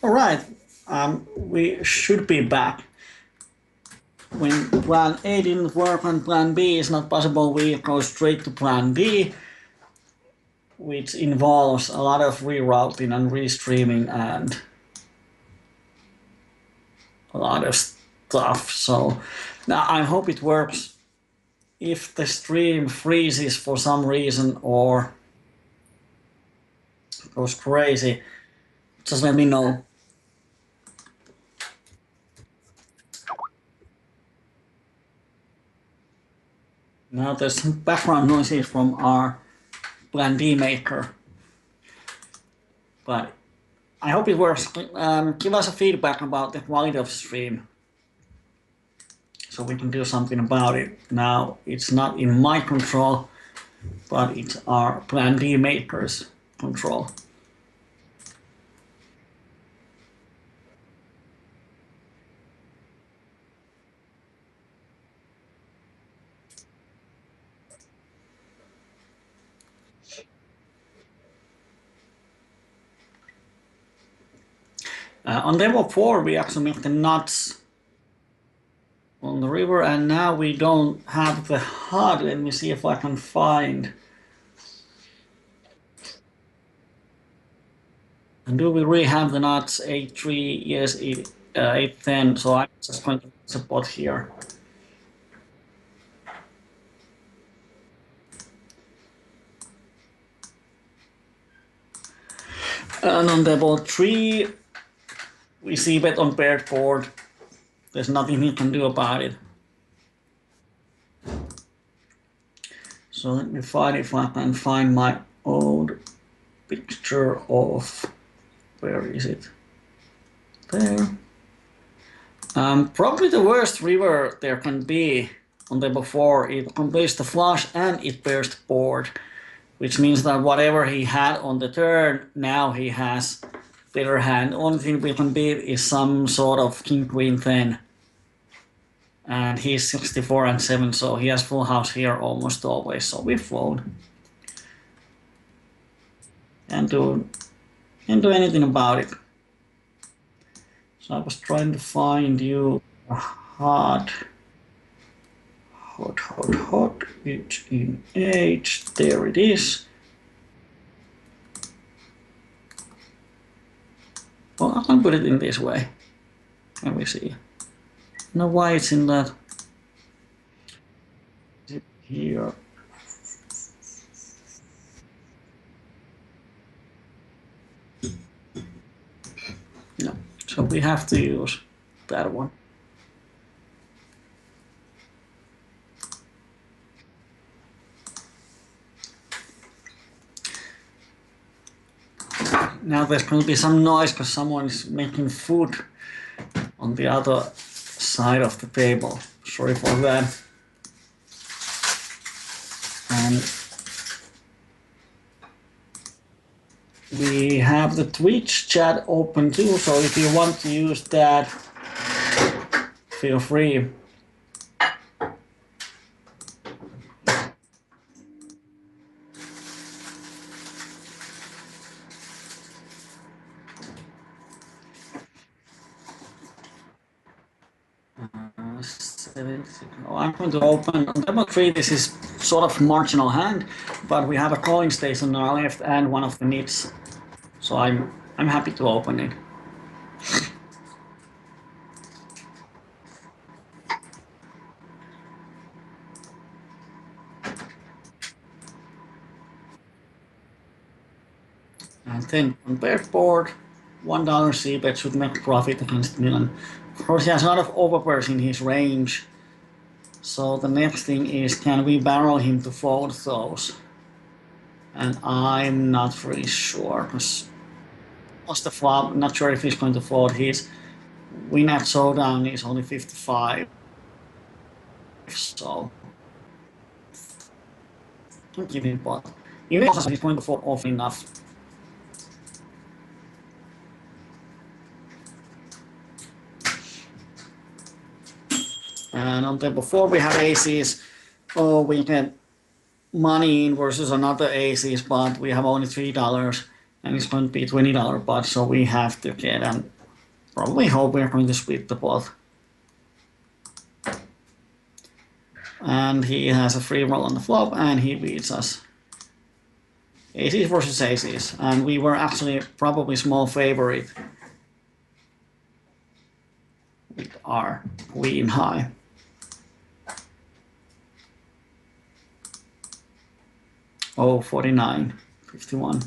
All right, we should be back. When plan A didn't work and plan B is not possible, we go straight to plan B, which involves a lot of rerouting and restreaming and a lot of stuff. So now I hope it works. If the stream freezes for some reason or goes crazy, just let me know. Now there's some background noises from our Plan D maker, but I hope it works. Give us a feedback about the quality of stream so we can do something about it. Now it's not in my control, but it's our Plan D maker's control. On level 4 we actually make the nuts on the river, and now we don't have the HUD. Let me see if I can find. And do we really have the nuts 8.3? Yes, 8.10. So I'm just going to support here. And on level 3, we see bet on paired board. There's nothing he can do about it. So let me find if I can find my old picture of, where is it? There. Probably the worst river there can be on level 4. It completes the flush and it pairs the board, which means that whatever he had on the turn, now he has better hand. Only thing we can beat is some sort of king queen 10. And he's 64 and 7, so he has full house here almost always, so we fold. Can't do anything about it. So I was trying to find you a hot, H in H, there it is. Well, I can put it in this way. Let me see. Now why it's in that? Is it here? No, so we have to use that one. Now there's going to be some noise because someone is making food on the other side of the table. Sorry for that. And we have the Twitch chat open too, so if you want to use that, feel free. I'm going to open on level 3. This is sort of marginal hand, but we have a calling station on our left and one of the nits, so I'm happy to open it. And then on paired board, $1 C bet should make profit against Milan. Of course, he has a lot of overpairs in his range. So the next thing is, can we barrel him to fold those? And I'm not really sure, because what's the flop? Not sure if he's going to fold. His win at showdown is only 55. So I'm giving pot. Even if he's going to fold often enough. And on table 4 we have aces. We get money in versus another aces, but we have only $3. and it's going to be $20 pot, so we have to get, and probably hope we're going to split the pot. And he has a free roll on the flop, and he beats us. Aces versus aces, and we were actually probably small favorite with our queen high. Oh, 49, 51.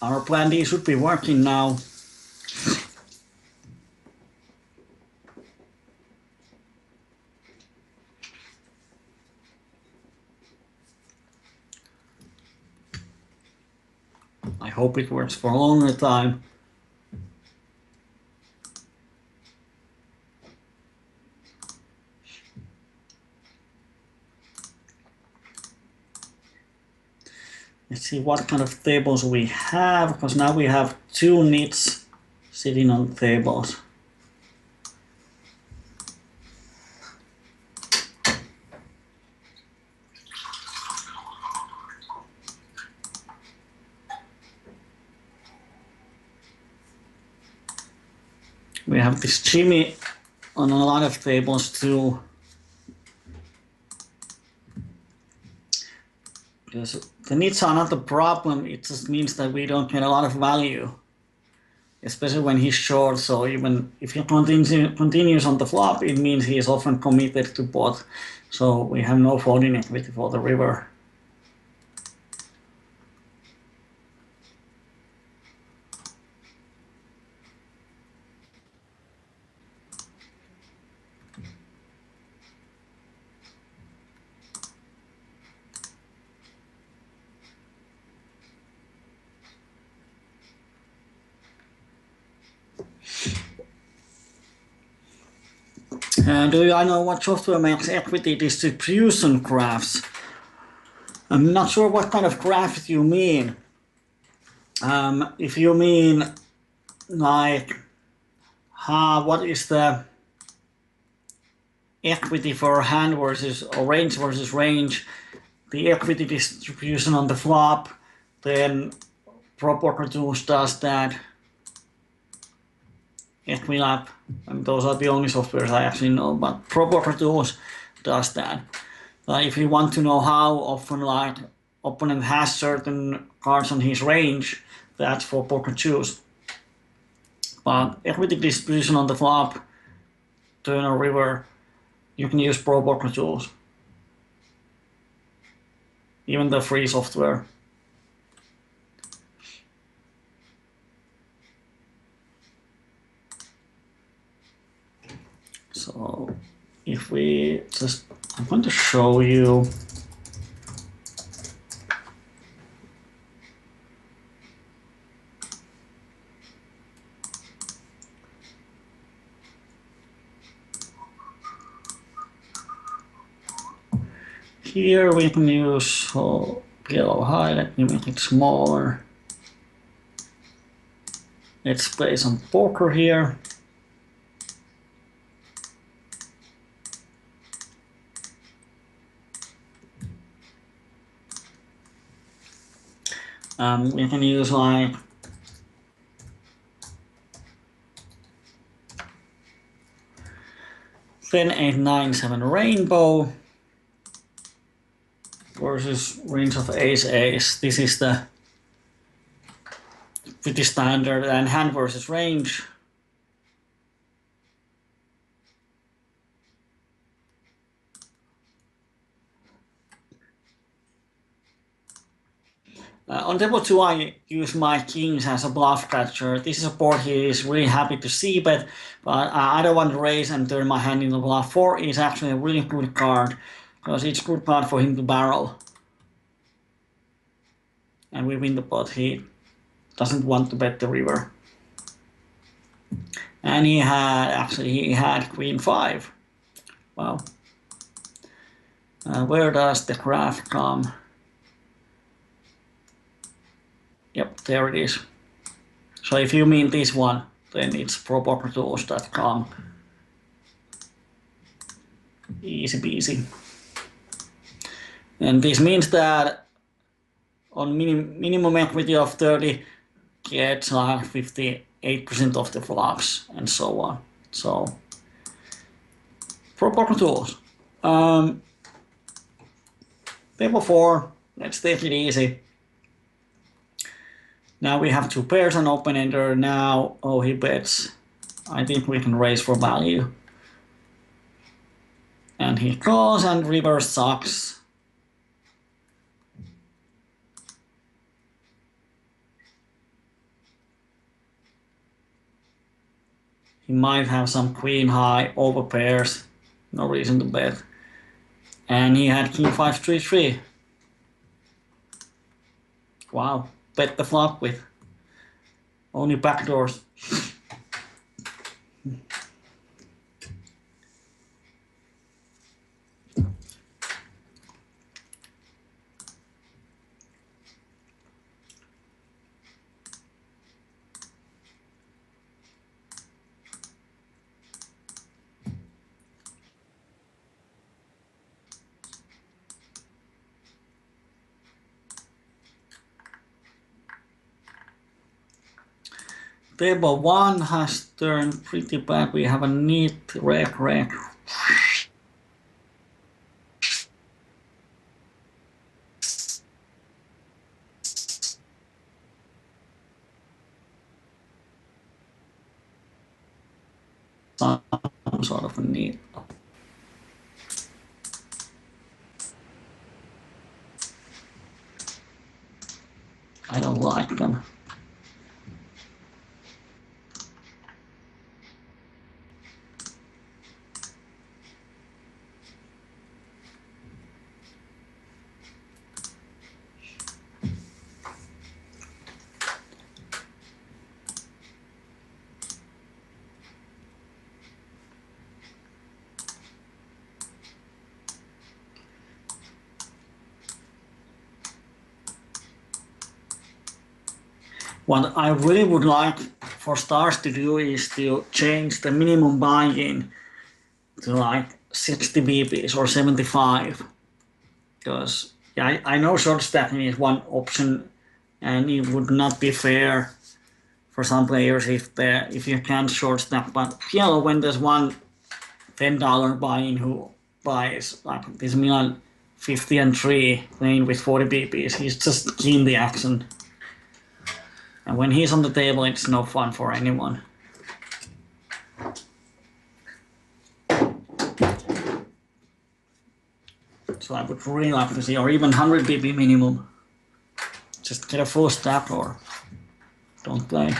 Our plan D should be working now. I hope it works for a longer time. Let's see what kind of tables we have, because now we have two nits sitting on the tables. We have this Jimmy on a lot of tables too. Because the nits are not the problem, it just means that we don't get a lot of value. Especially when he's short, so even if he continues on the flop, it means he is often committed to pot. So we have no folding equity for the river. Do I know what software makes equity distribution graphs? I'm not sure what kind of graph you mean. If you mean like what is the equity for hand versus or range versus range, the equity distribution on the flop, then Proportors does that. Equilab, and those are the only softwares I actually know, but Proportors does that. If you want to know how often like opponent has certain cards on his range, that's for poker choose. But equity distribution on the flop, turn or river, you can use Proportors. Even the free software. So if we just, I'm going to show you here we can use PLO high. Let me make it smaller. Let's play some poker here. We can use like 10, 8, 9, 7 rainbow versus range of ace ace. This is the pretty standard, and hand versus range. On table 2 I use my kings as a bluff catcher. This is a board he is really happy to see, but I don't want to raise and turn my hand into bluff. 4 is actually a really good card, because it's a good card for him to barrel. And we win the pot. He doesn't want to bet the river. And he had queen 5. Wow. Where does the graph come? Yep, there it is. So if you mean this one, then it's propertools.com. Easy peasy. And this means that on minimum equity of 30 gets 58% of the flux and so on. So proper tools. Table 4, let's take it easy. Now we have 2 pairs and open ender. Now, oh, he bets. I think we can raise for value. And he calls and river sucks. He might have some queen high over pairs. No reason to bet. And he had king 5-3-3. Wow, bet the flop with only backdoors. Table 1 has turned pretty bad. We have a neat reg. Some sort of a neat. I don't like them. What I really would like for stars to do is to change the minimum buy-in to like 60 BPs or 75. Because yeah, I know short stacking is one option and it would not be fair for some players if you can't short stack. But PLO, when there's one $10 buy-in who buys like this Milan 50 and 3 playing with 40 BPs, he's just keen the action. And when he's on the table, it's no fun for anyone. So I would really like to see, or even 100 BP minimum. Just get a full stack or don't play.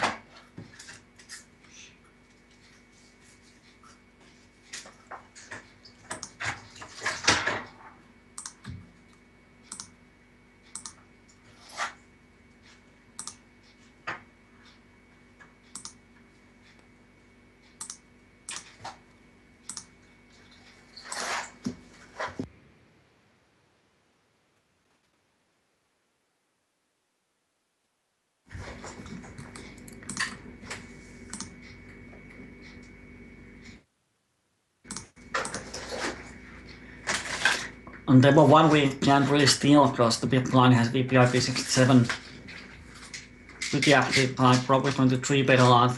On table 1 we can't really steal because the big blind has VPI P67. Pretty active, I'm probably going to 3-bet a lot.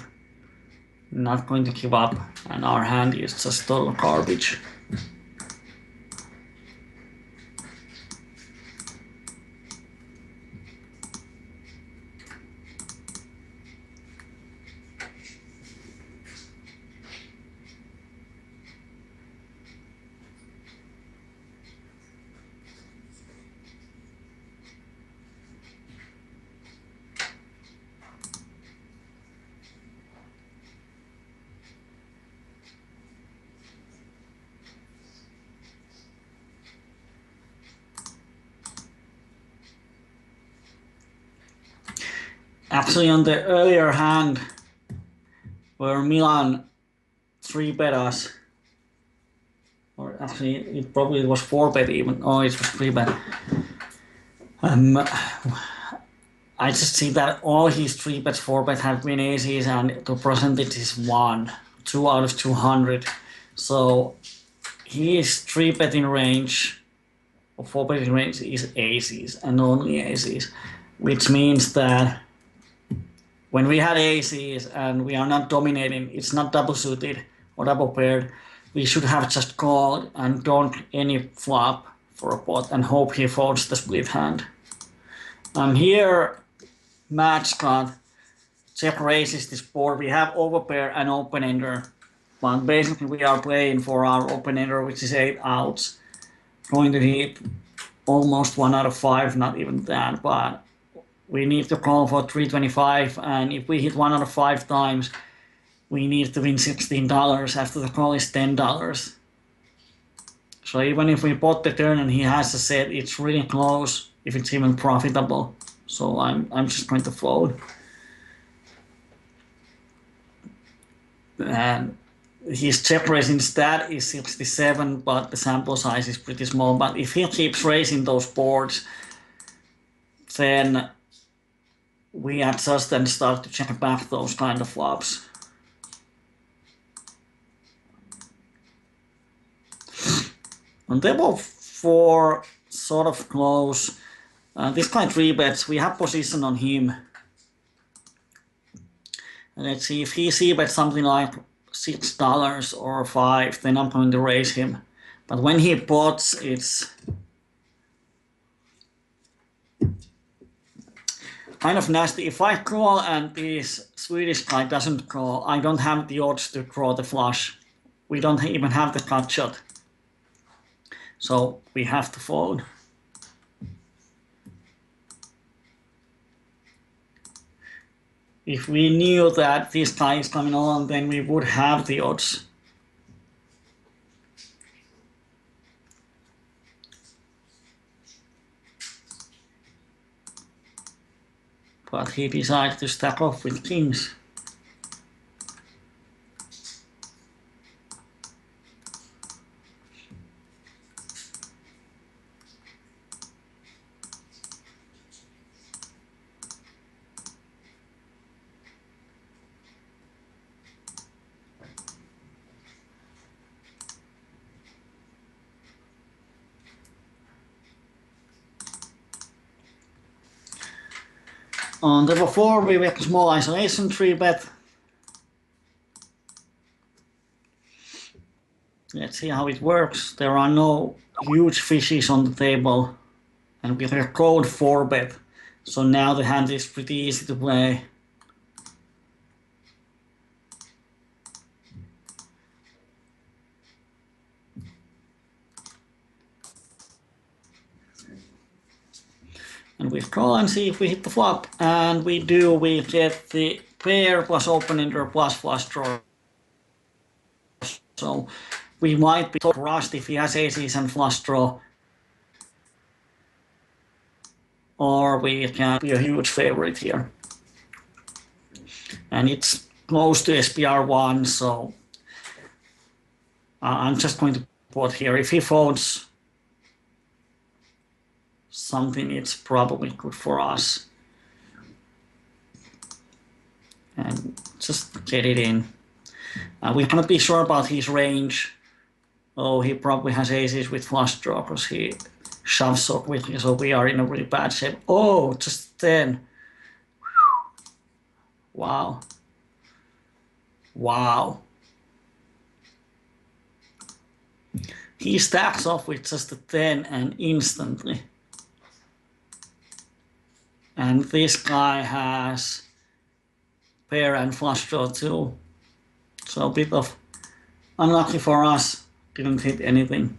Not going to give up, and our hand is just total garbage. Actually, on the earlier hand, where Milan 3-bet us, or actually it probably was 4-bet even. Oh, it was 3-bet. I just see that all his 3-bet, 4-bet have been aces, and the percentage is 1, 2 out of 200. So his 3-betting range or 4-betting range is aces and only aces, which means that when we had aces and we are not dominating, it's not double suited or double paired, we should have just called and don't any flop for a pot and hope he folds the split hand. Here, Matt Scott separates this board. We have overpair and open ender, but basically we are playing for our open ender, which is 8 outs. Going to hit almost 1 out of 5, not even that, but we need to call for 325, and if we hit 1 out of 5 times, we need to win $16. After the call is $10. So even if we pot the turn and he has a set, it's really close if it's even profitable. So I'm just going to fold. And his check raising stat is 67, but the sample size is pretty small. But if he keeps raising those boards, then we adjust and start to check back those kind of flops. On table 4, sort of close. This guy 3-bets. We have position on him. And let's see if he c-bets something like $6 or 5, then I'm going to raise him. But when he pots, it's kind of nasty. If I call and this Swedish guy doesn't call, I don't have the odds to draw the flush. We don't even have the cut shot. So we have to fold. If we knew that this guy is coming on, then we would have the odds. But he decided to stack off with kings. On table 4, we make a small isolation 3-bet. Let's see how it works. There are no huge fishes on the table, and we have a cold 4-bet. So now the hand is pretty easy to play. And we call and see if we hit the flop, and we do. We get the pair plus open ender plus flush draw. So we might be crushed if he has aces and flush draw, or we can be a huge favorite here. And it's close to SPR1, so I'm just going to put here. If he folds something, it's probably good for us. And just get it in. We cannot be sure about his range. Oh, he probably has aces with flush draw because he shoves so quickly, so we are in a really bad shape. Oh, just 10. Wow. Wow. He stacks off with just a 10 and instantly. And this guy has pair and flush draw too. So a bit of unlucky for us, didn't hit anything.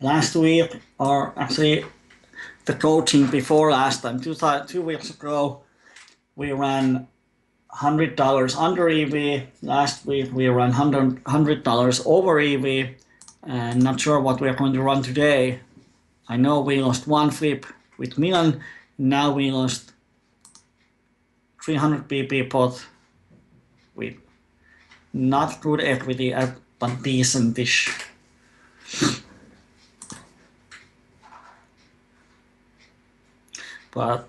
Last week, or actually the coaching before last time, 2 weeks ago, we ran $100 under EV. Last week we ran $100 over EV, and not sure what we are going to run today. I know we lost one flip with Milan. Now we lost 300 pp pot with not good equity, but decentish. But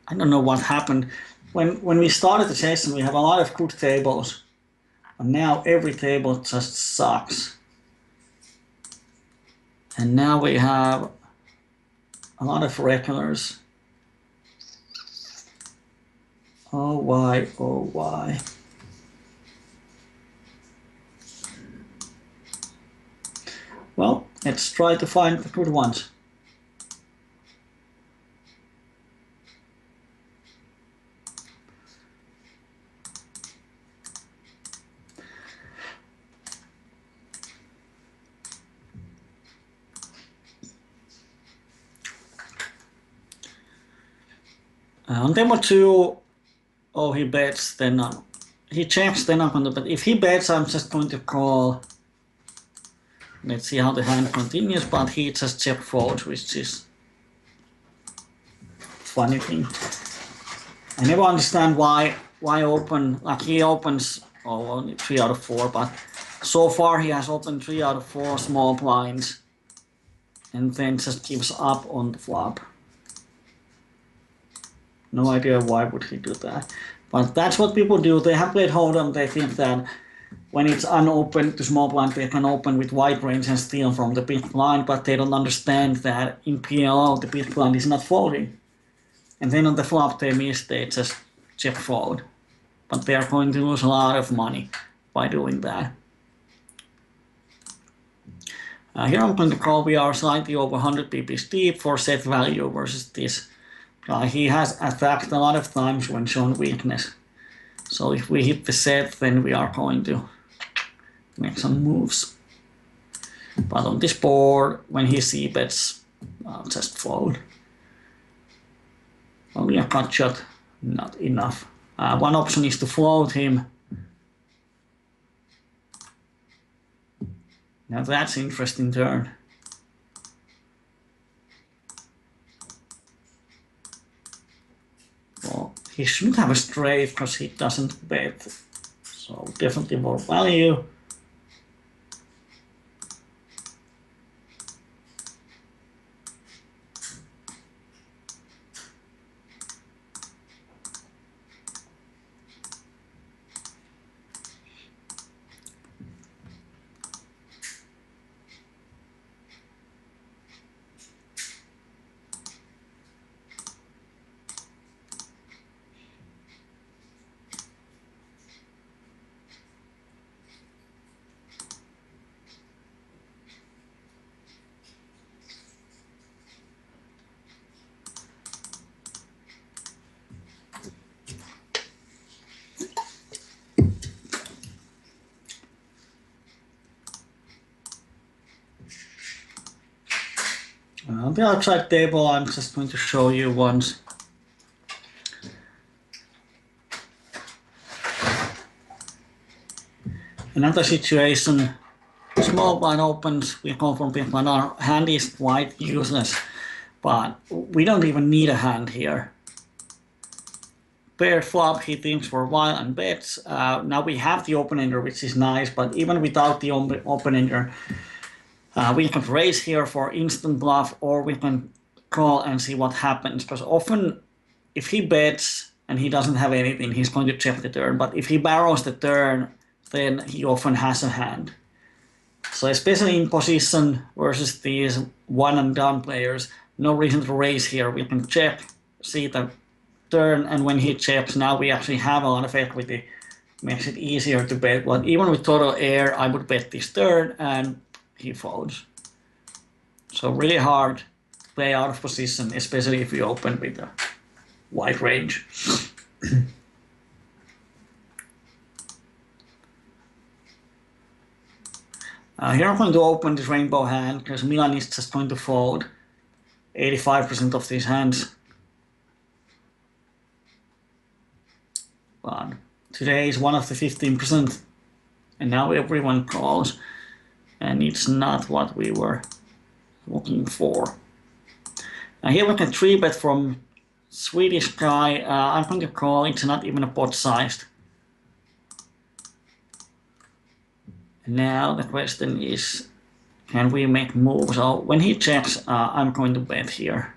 I don't know what happened. When we started the session, we have a lot of good tables, but now every table just sucks. And now we have a lot of regulars. Oh why, oh why. Well, let's try to find the good ones. On demo 2, oh, he bets, then he checks, then I'm going to bet. If he bets, I'm just going to call. Let's see how the hand continues, but he just check folds, which is funny thing. I never understand why open, like he opens, oh, only 3 out of 4, but so far he has opened 3 out of 4 small blinds and then just gives up on the flop. No idea why would he do that. But that's what people do. They have played Hold'em. They think that when it's unopened to small blind, they can open with wide range and steal from the big blind, but they don't understand that in PLO, the big blind is not folding. And then on the flop they miss, they just check fold. But they are going to lose a lot of money by doing that. Here I'm going to call. We are slightly over 100 pips deep for set value versus this. He has attacked a lot of times when shown weakness. So if we hit the set, then we are going to make some moves. But on this board, when he c-bets, I'll just fold. Only a cut shot, not enough. One option is to float him. Now that's an interesting turn. Well, he should have a straight because he doesn't bet. So definitely more value. On the outside table, I'm just going to show you once. Another situation, small blind opens, we come from big blind, our hand is quite useless, but we don't even need a hand here. Paired flop, he thinks for a while and bets. Now we have the open-ender, which is nice, but even without the open-ender, we can raise here for instant bluff, or we can call and see what happens. Because often, if he bets and he doesn't have anything, he's going to check the turn. But if he barrels the turn, then he often has a hand. So especially in position versus these one and done players, no reason to raise here. We can check, see the turn, and when he checks, now we actually have a lot of equity. Makes it easier to bet. But even with total air, I would bet this turn and he folds. So really hard to play out of position, especially if you open with a wide range. Here I'm going to open this rainbow hand because Milan is just going to fold 85% of these hands. but today is one of the 15%, and now everyone calls, and it's not what we were looking for. And here we can 3-bet from Swedish guy. I'm going to call. It's not even a pot sized. Now the question is, can we make moves? So when he checks, I'm going to bet here.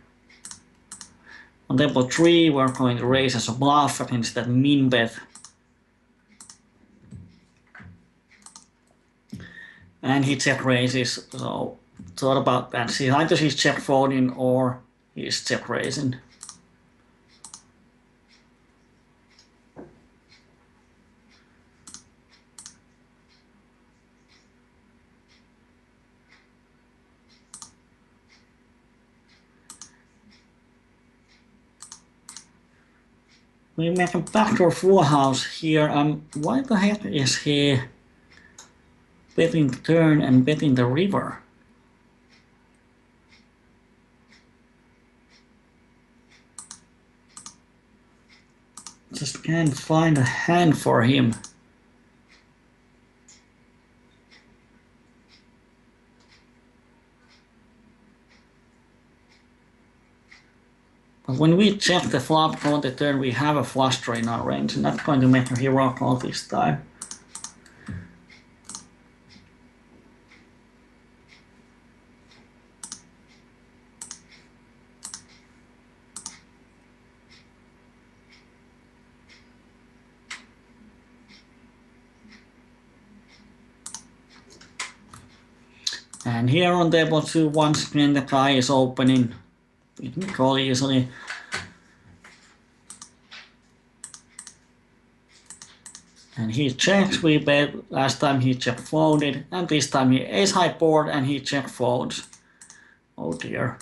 On table 3, we're going to raise as a bluff against that min bet. And he check raises, so thought about that. See, either he's check folding or he's check raising. We make a backdoor full house here. Why the heck is he betting the turn and betting the river? Just can't find a hand for him. But when we check the flop on the turn, we have a flush draw in our range, and that's going to make a hero call this time. And here on table 2, once again the guy is opening. We can call easily. And he checks, we bet. Last time he check folded, and this time he ace high board and he check folds. Oh dear.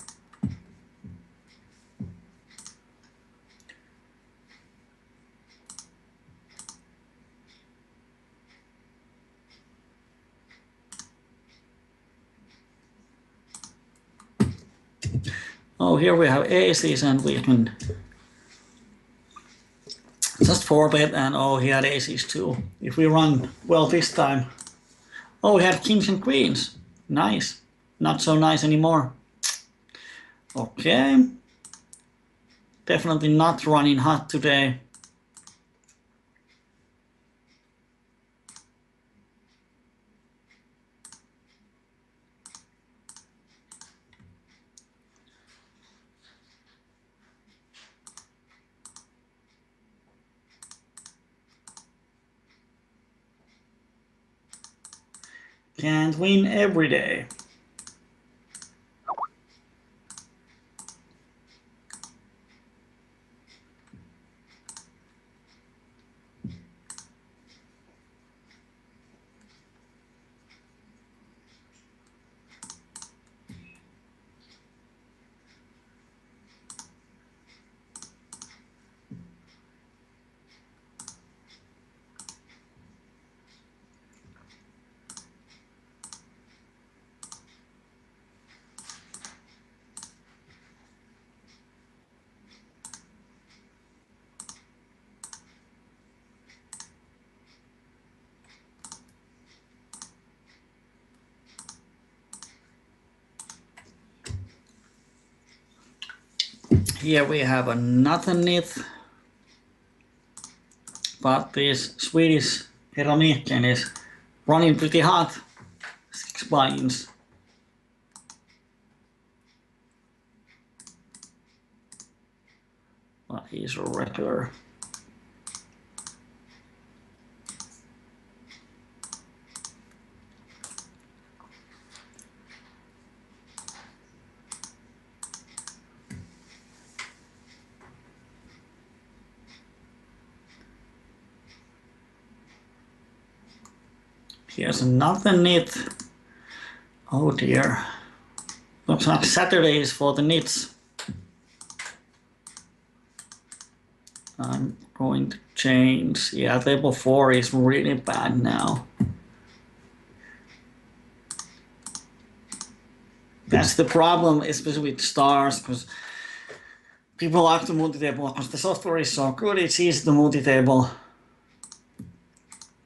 Oh, here we have aces and we can just 4-bet, and oh, he had aces too. If we run well this time. Oh, we had kings and queens. Nice. Not so nice anymore. Okay. Definitely not running hot today. Can't win every day. Here we have another nit, but this Swedish Heroniken is running pretty hot. 6 buy-ins. But he's a regular. Here's another nit. Oh dear. Looks like Saturday is for the nits. I'm going to change. Yeah, table 4 is really bad now. That's the problem, especially with stars, because people like to multi-table because the software is so good, it's easy to multi-table.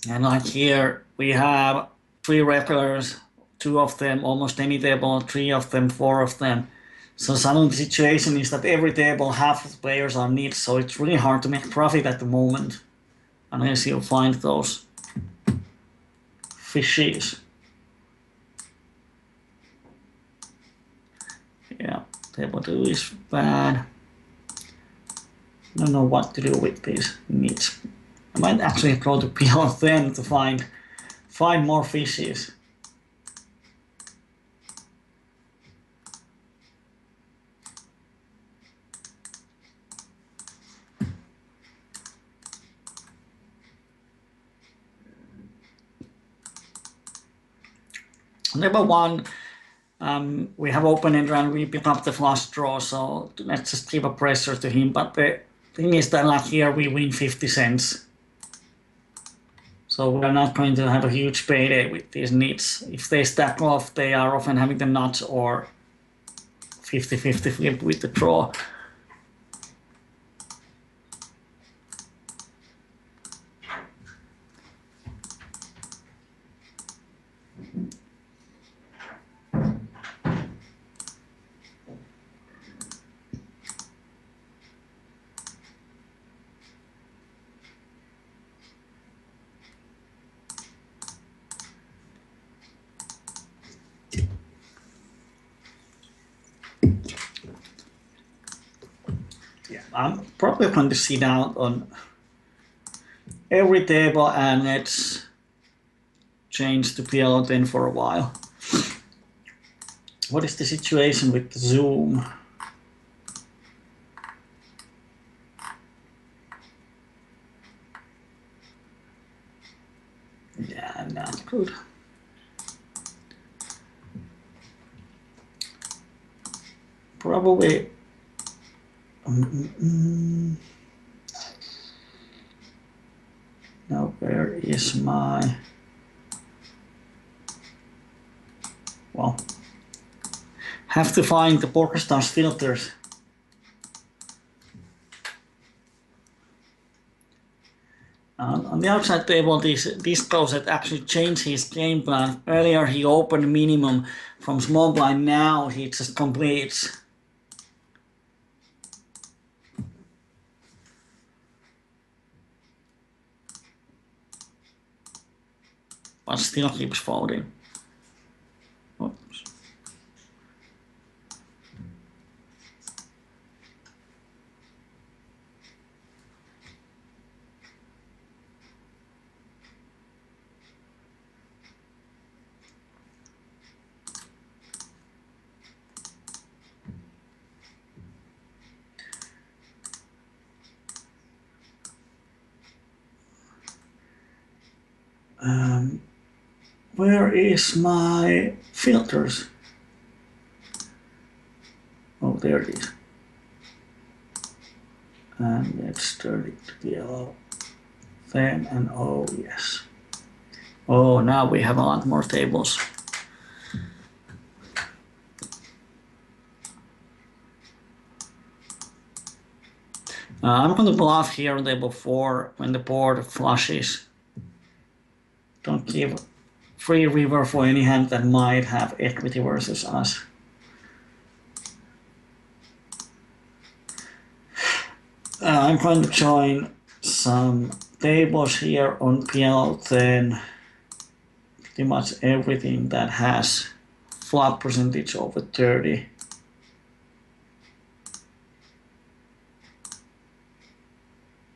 And like here, we have 3 regulars, 2 of them, almost any table, 3 of them, 4 of them. So suddenly the situation is that every table, half of the players are neat, so it's really hard to make profit at the moment, unless you find those fishes. Yeah, table 2 is bad. I don't know what to do with these needs. I might actually go to PLO10 to find more fishes. Number 1, we have open-ended and we pick up the flush draw, so let's just give a pressure to him. But the thing is that like here we win 50 cents. So we're not going to have a huge payday with these nits. If they stack off, they are often having the nuts or 50-50 flip with the draw. Yeah, I'm probably going to sit down on every table and let's change to PLO10 for a while. What is the situation with the Zoom? Yeah, not good. Probably. Now where is my? Well, have to find the PokerStars filters. On the outside table, this closet actually changed his game plan. Earlier he opened minimum from small blind, now he just completes. But still keeps folding. Oops. Where is my filters? Oh, there it is. And let's turn it to yellow. Then and oh yes. Oh, now we have a lot more tables. I'm going to bluff here on table 4 when the board flushes. Don't give free river for any hand that might have equity versus us. I'm going to join some tables here on PLO10. Pretty much everything that has flop percentage over 30.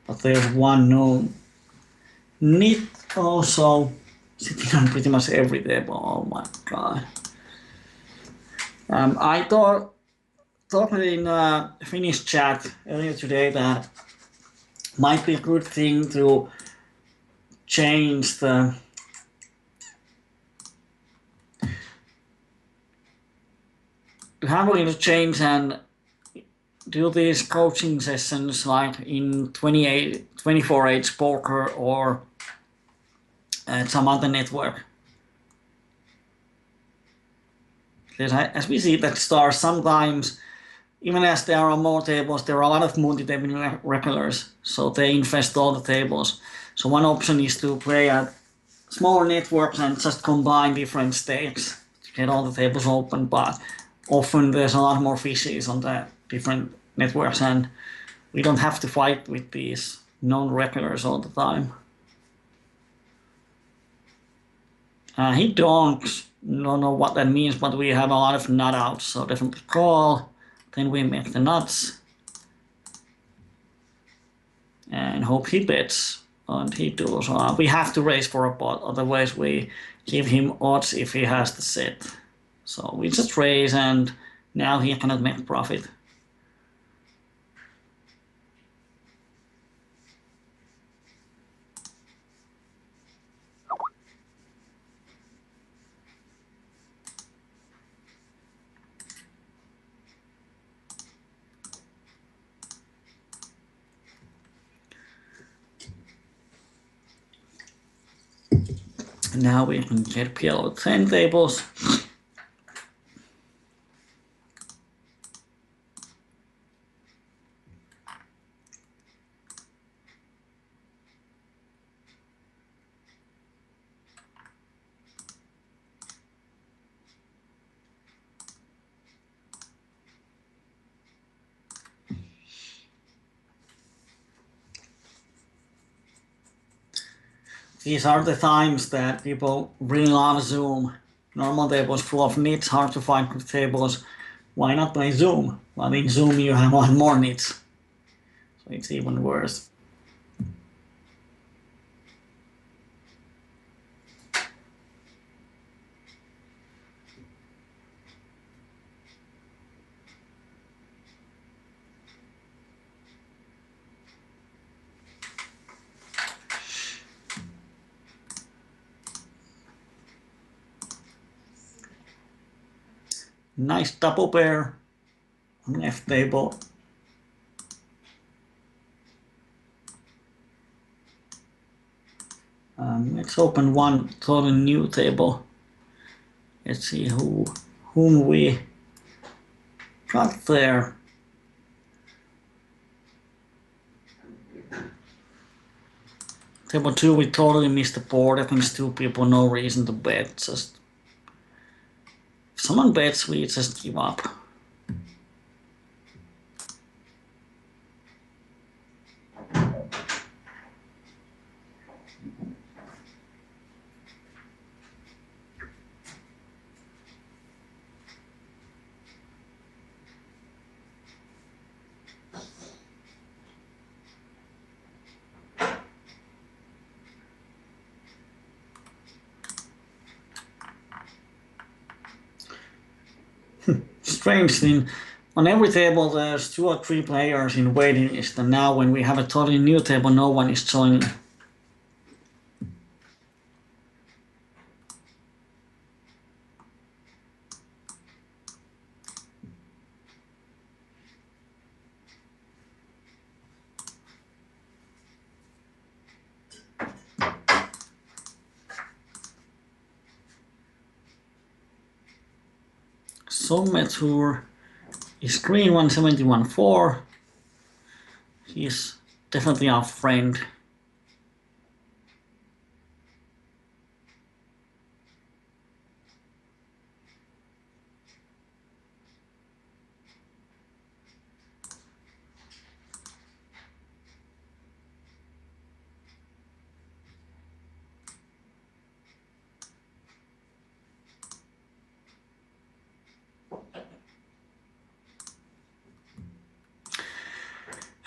But there's one known nit also sitting on pretty much every table. Oh my god. I talked in Finnish chat earlier today that might be a good thing to change the have a little change and do these coaching sessions like in 24H poker or some other network. As we see that stars sometimes, even as there are more tables, there are a lot of multi-table regulars, so they infest all the tables. So one option is to play at smaller networks and just combine different stakes to get all the tables open, but often there's a lot more fishes on the different networks and we don't have to fight with these non-regulars all the time. He donks, don't know what that means, but we have a lot of nut outs, so definitely call. Then we make the nuts. And hope he bets, and he does. We have to raise for a pot, otherwise we give him odds if he has the set. So we just raise and now he cannot make profit. Now we can get PLO10 tables. These are the times that people really love Zoom. Normal tables full of nits, hard to find good tables. Why not play Zoom? Well, in Zoom you have one more nits. So it's even worse. Nice double pair on left table. Let's open one totally new table. Let's see whom we got there. Table 2, we totally missed the board. I think it's 2 people, no reason to bet. Just if someone bets, we just give up. Strange thing, on every table there's 2 or 3 players in waiting list, and now when we have a totally new table, no one is joining. Sommetur is green 171.4. He's definitely our friend.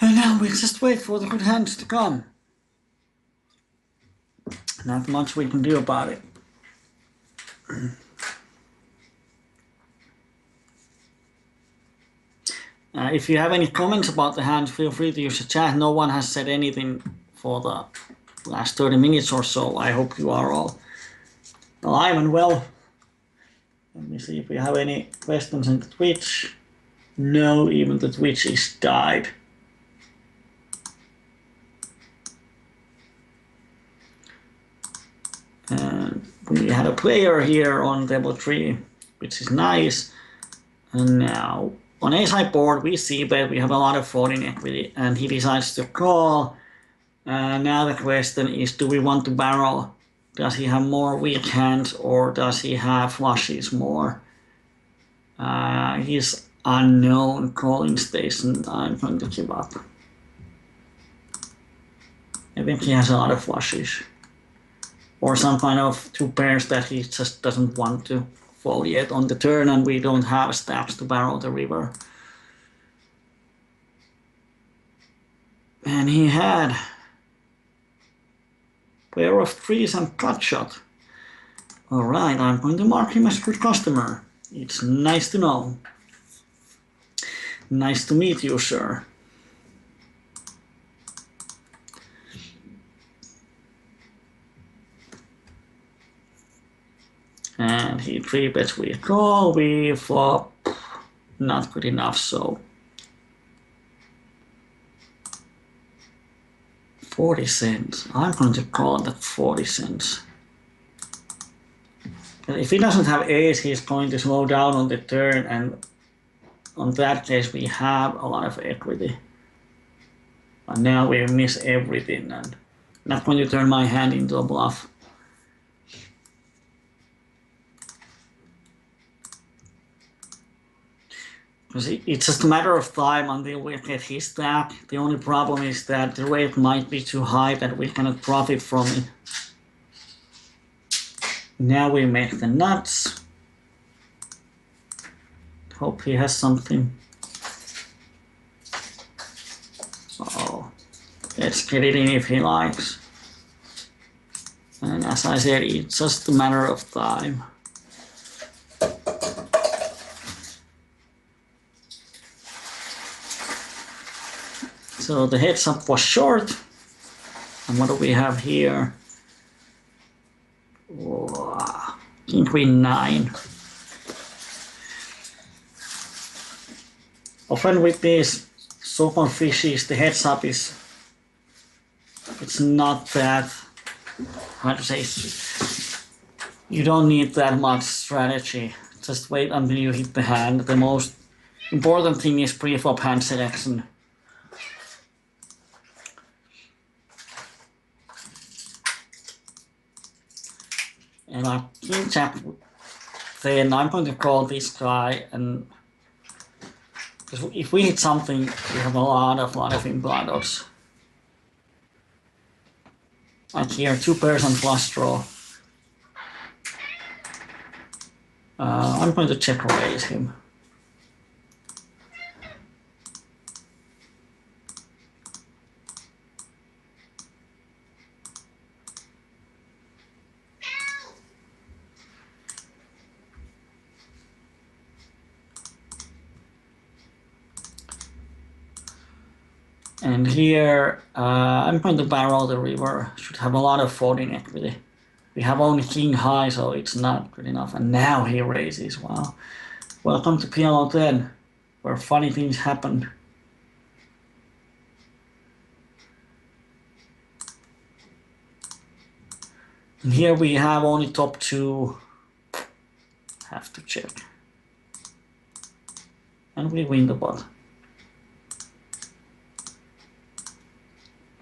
And now we just wait for the good hands to come. Not much we can do about it. If you have any comments about the hand, feel free to use the chat. No one has said anything for the last 30 minutes or so. I hope you are all alive and well. Let me see if we have any questions in the Twitch. No, even the Twitch is died. And we had a player here on table 3, which is nice. And now on ace-high board we see that we have a lot of folding equity, and he decides to call. Now the question is, do we want to barrel Does he have more weak hands or does he have flushes more? He's unknown calling station. I'm going to give up. I think he has a lot of flushes. Or some kind of two pairs that he just doesn't want to fold yet on the turn, and we don't have stacks to barrel the river. And he had pair of threes and cut shot. Alright, I'm going to mark him as a good customer. It's nice to know. Nice to meet you, sir. And he 3-bets, we call, we flop. Not good enough, so 40 cents. I'm going to call that 40 cents. If he doesn't have ace, he's going to slow down on the turn, and on that case we have a lot of equity. But now we miss everything, and not going to turn my hand into a bluff. Because it's just a matter of time until we get his stack. The only problem is that the rate might be too high that we cannot profit from it. Now we make the nuts. Hope he has something. Oh, let's get it in if he likes. And as I said, it's just a matter of time. So the heads up was short. And what do we have here? Oh, King Queen 9. Often with these so-called fishes, the heads up is, it's not that, how to say, you don't need that much strategy. Just wait until you hit the hand. The most important thing is pre-flop hand selection. And I King Jack, then I'm going to call this guy, and if we hit something, we have a lot of in-blind odds. Like here, 2 pairs and flush draw. I'm going to check raise him. And here, I'm going to barrel the river. Should have a lot of folding equity. We have only king high, so it's not good enough. And now he raises. Wow. Welcome to PLO10, where funny things happen. And here we have only top 2. Have to check. And we win the pot.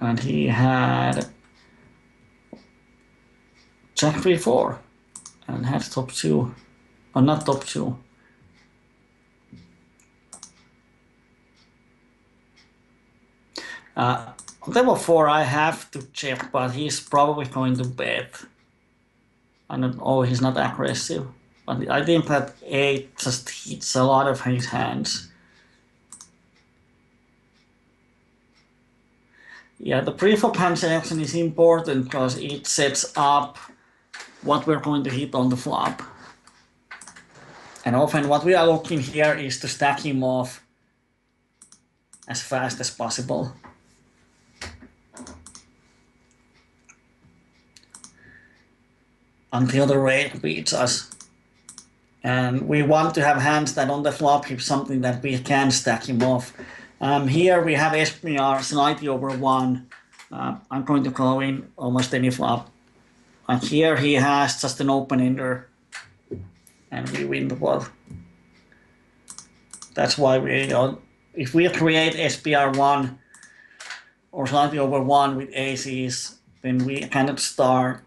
And he had Jack 3-4 and had top 2, or not top 2. On level 4 I have to check, but he's probably going to bet. I don't know, he's not aggressive, but I think that 8 just hits a lot of his hands. Yeah, the pre-flop hand selection is important because it sets up what we're going to hit on the flop. And often what we are looking here is to stack him off as fast as possible. Until the rate beats us. And we want to have hands that on the flop hit something that we can stack him off. Here we have SPR slightly over 1. I'm going to call in almost any flop. And here he has just an open-ender. And we win the pot. That's why we, if we create SPR 1 or slightly over 1 with aces, then we cannot start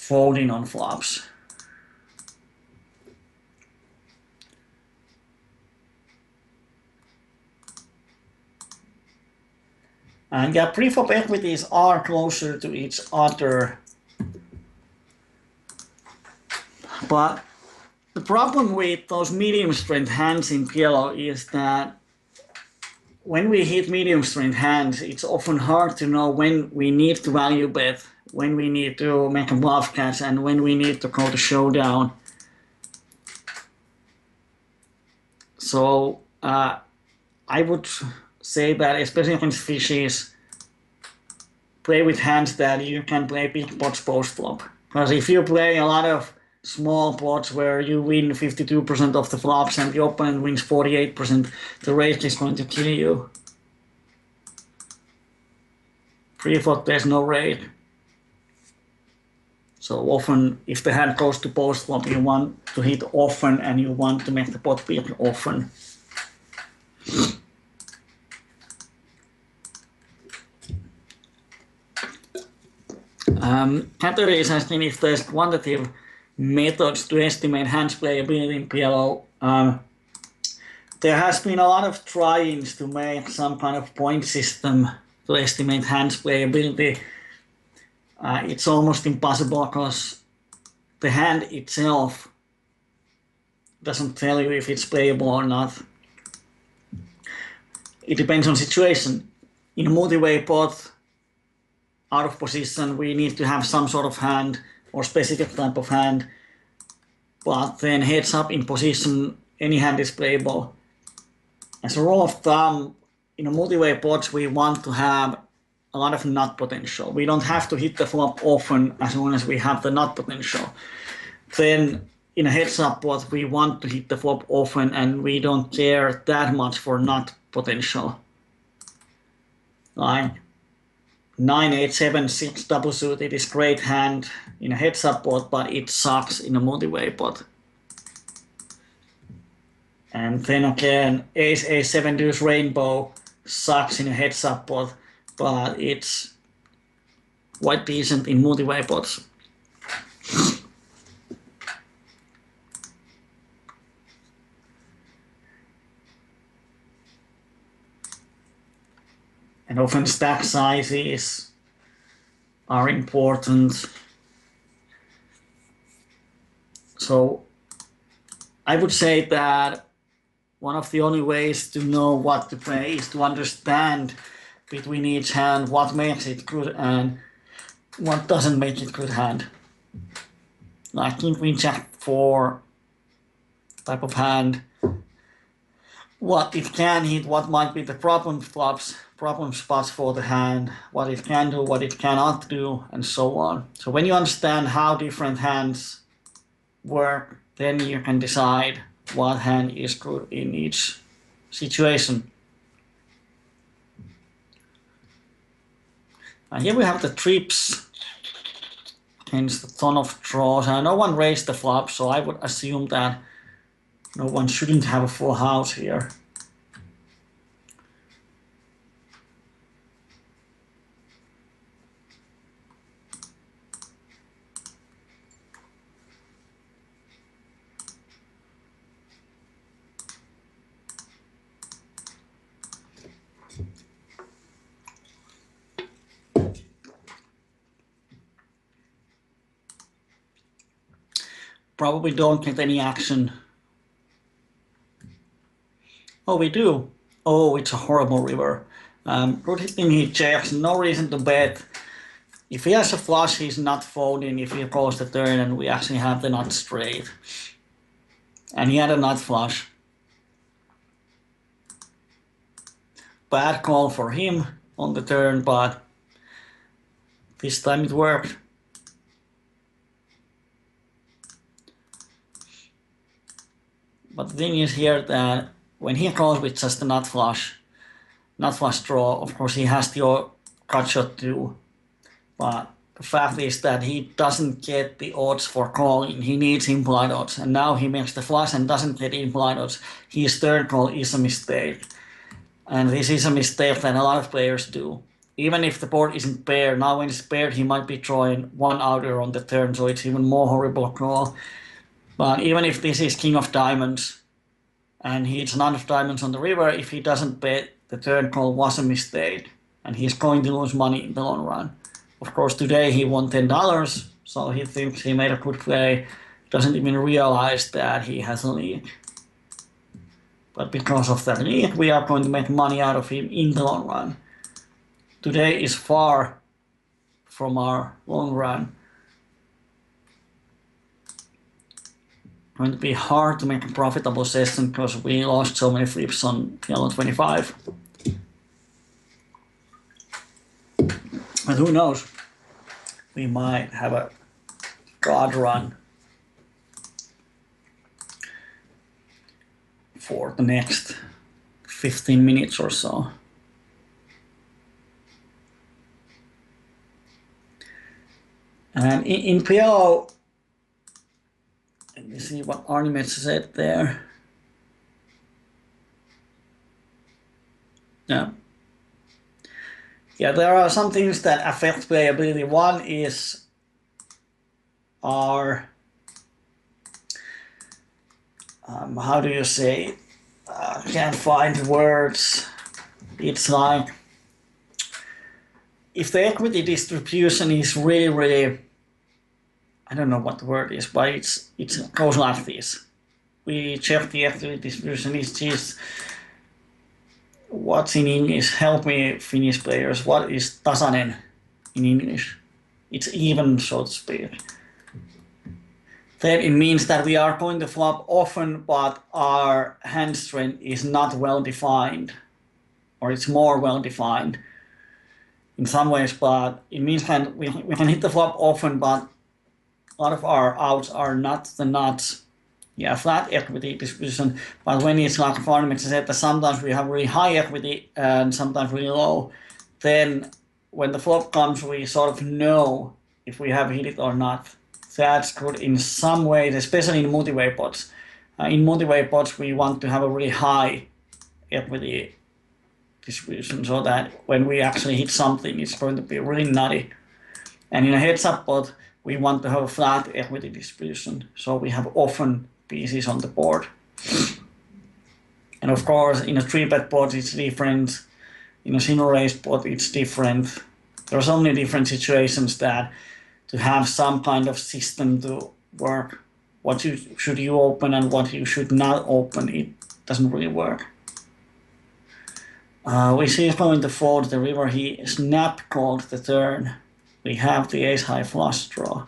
folding on flops. And yeah, pre-flop equities are closer to each other. But the problem with those medium strength hands in PLO is that when we hit medium strength hands, it's often hard to know when we need to value bet, when we need to make a bluff catch, and when we need to go to showdown. So I would say that especially against fishes, play with hands that you can play big pots post flop. Because if you play a lot of small pots where you win 52% of the flops and the opponent wins 48%, the rake is going to kill you. Pre-flop there's no rake. So often if the hand goes to post flop, you want to hit often and you want to make the pot big often. Kyyberi is asking if there's quantitative methods to estimate hands playability in PLO. There has been a lot of tryings to make some kind of point system to estimate hands playability. It's almost impossible because the hand itself doesn't tell you if it's playable or not. It depends on situation. In a multi-way pot, out of position, we need to have some sort of hand or specific type of hand. But then heads up in position, any hand is playable. As a rule of thumb, in a multi-way pots, we want to have a lot of nut potential. We don't have to hit the flop often as long as we have the nut potential. Then in a heads up pot, we want to hit the flop often and we don't care that much for nut potential. Like 9, 8, 7, 6 double suited is great hand in a heads up pot, but it sucks in a multi-way pot. And then again, ace, ace, 7 deuce rainbow sucks in a heads up pot, but it's quite decent in multi-way pots. And often stack sizes are important. So I would say that one of the only ways to know what to play is to understand between each hand what makes it good and what doesn't make it good hand. Like king, queen, jack, 4 type of hand. What it can hit, what might be the problem flops, problem spots for the hand, what it can do, what it cannot do, and so on. So when you understand how different hands work, then you can decide what hand is good in each situation. And here we have the trips against the ton of draws. And no one raised the flop, so I would assume that no one shouldn't have a full house here. Probably don't get any action. Oh, we do. Oh, it's a horrible river. Good hitting, he checks, no reason to bet. If he has a flush, he's not folding if he calls the turn and we actually have the nut straight. And he had a nut flush. Bad call for him on the turn, but this time it worked. But the thing is here that when he calls with just a nut flush draw, of course he has the cut shot too. But the fact is that he doesn't get the odds for calling. He needs implied odds. And now he makes the flush and doesn't get implied odds. His third call is a mistake. And this is a mistake that a lot of players do. even if the board isn't paired, now when it's paired he might be drawing one outer on the turn, so it's even more horrible call. But even if this is king of diamonds and he hits none of diamonds on the river, if he doesn't bet, the turn call was a mistake and he's going to lose money in the long run. Of course, today he won $10, so he thinks he made a good play, doesn't even realize that he has a lead. But because of that lead, we are going to make money out of him in the long run. Today is far from our long run. Going to be hard to make a profitable session because we lost so many flips on PLO25. But who knows? We might have a god run for the next 15 minutes or so. And in PLO, let me see what Arnimet said there. Yeah, there are some things that affect playability. One is our, how do you say, can't find the words. It's like, if the equity distribution is really, I don't know what the word is, but it goes like this. We check the equity distribution. It's just, what's in English? Help me, Finnish players. What is tasainen in English? It's even, so to speak. Then it means that we are going to flop often, but our hand strength is not well defined, or it's more well defined in some ways, but it means that we can hit the flop often, but a lot of our outs are not the nuts. Yeah, flat equity distribution, but when it's like Arnimet said that sometimes we have really high equity and sometimes really low, then when the flop comes, we sort of know if we have hit it or not. That's good in some ways, especially in multi-way pots. In multi-way pots, we want to have a really high equity distribution so that when we actually hit something, it's going to be really nutty. And in a heads-up pot, we want to have a flat equity distribution, so we have often pieces on the board. And of course, in a 3-bet pot, it's different. In a single raise pot, it's different. There are so many different situations that to have some kind of system to work, what should you open and what you should not open, it doesn't really work. We see he's going to fold the river. He snap called the turn. We have the ace high flush draw.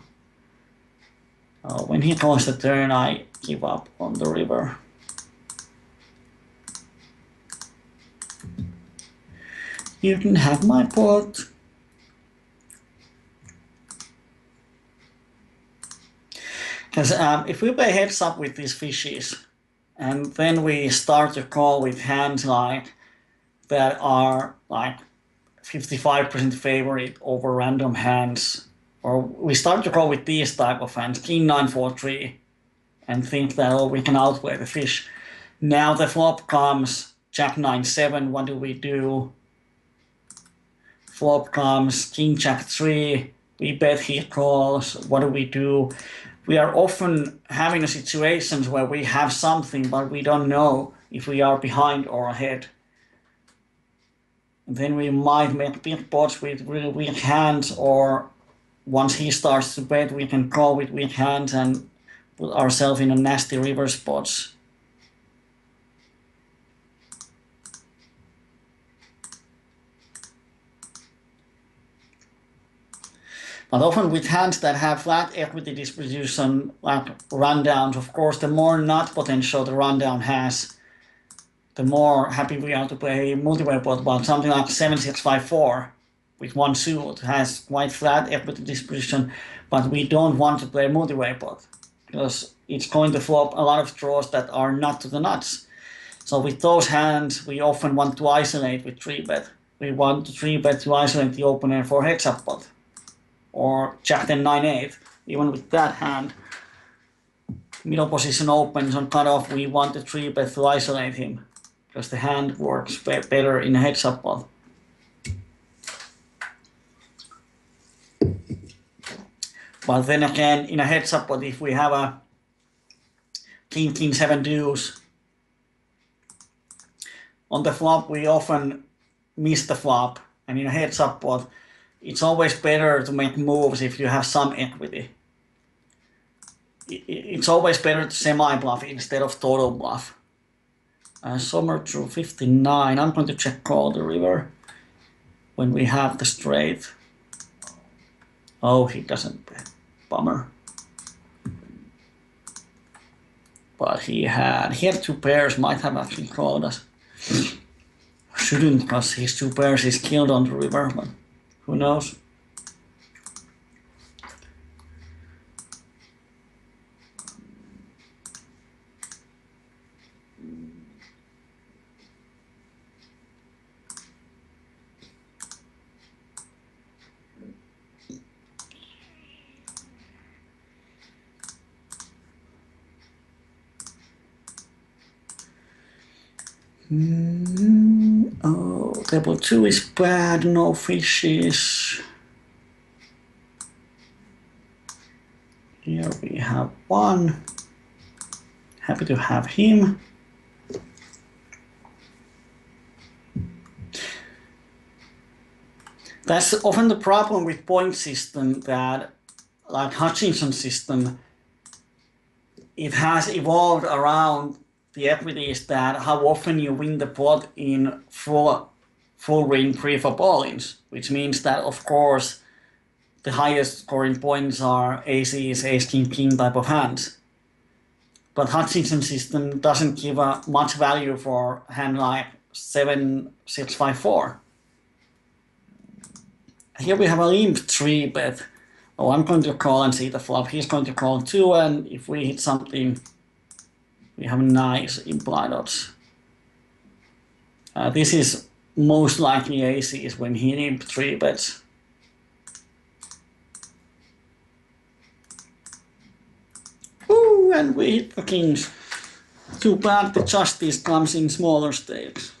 When he calls the turn, I give up on the river. You can have my pot. Because if we play heads up with these fishes, and then we start to call with hands like that are like 55% favorite over random hands, or we start to call with these type of hands, king 9 4 3, and think that, oh, we can outplay the fish. Now the flop comes jack 9 7. What do we do? Flop comes king jack 3. We bet he calls. What do we do? We are often having situations where we have something, but we don't know if we are behind or ahead. And then we might make big pots with really weak hands, or once he starts to bet, we can call with weak hands and put ourselves in a nasty river spots. But often with hands that have flat equity distribution, like rundowns, of course, the more nut potential the rundown has, the more happy we are to play multi-way pot. But something like 7 6 5 4 with one suit has quite flat equity distribution, but we don't want to play multi-way pot because it's going to flop a lot of draws that are not to the nuts. So with those hands, we often want to isolate with 3-bet. We want to 3-bet to isolate the opener for heads-up pot, or jack 10 9 8. Even with that hand, middle position opens on cutoff, we want the 3-bet to isolate him because the hand works better in a heads-up pot. But then again, in a heads up, but if we have a king 7 deuce on the flop, we often miss the flop, and in a heads up pot, it's always better to make moves if you have some equity. It's always better to semi-bluff instead of total bluff. Somewhere through 59, I'm going to check call the river when we have the straight. Oh, he doesn't bet. Bummer. But he had 2 pairs, might have actually called us. Shouldn't, because his 2 pairs is killed on the river, but who knows? Oh, table 2 is bad, no fishes. Here we have 1. Happy to have him. That's often the problem with point system, that like Hutchinson's system, it has evolved around the equity is that how often you win the pot in full ring pre-flop all-ins, which means that of course the highest scoring points are aces, ace king type of hands. But Hutchinson's system doesn't give much value for a hand like 7, 6, 5, 4. Here we have a limp 3 bet. Oh, I'm going to call and see the flop. He's going to call too, and if we hit something, we have nice implied odds. This is most likely aces when he limp 3 bets. Ooh, and we hit the kings. Too bad the justice comes in smaller stakes.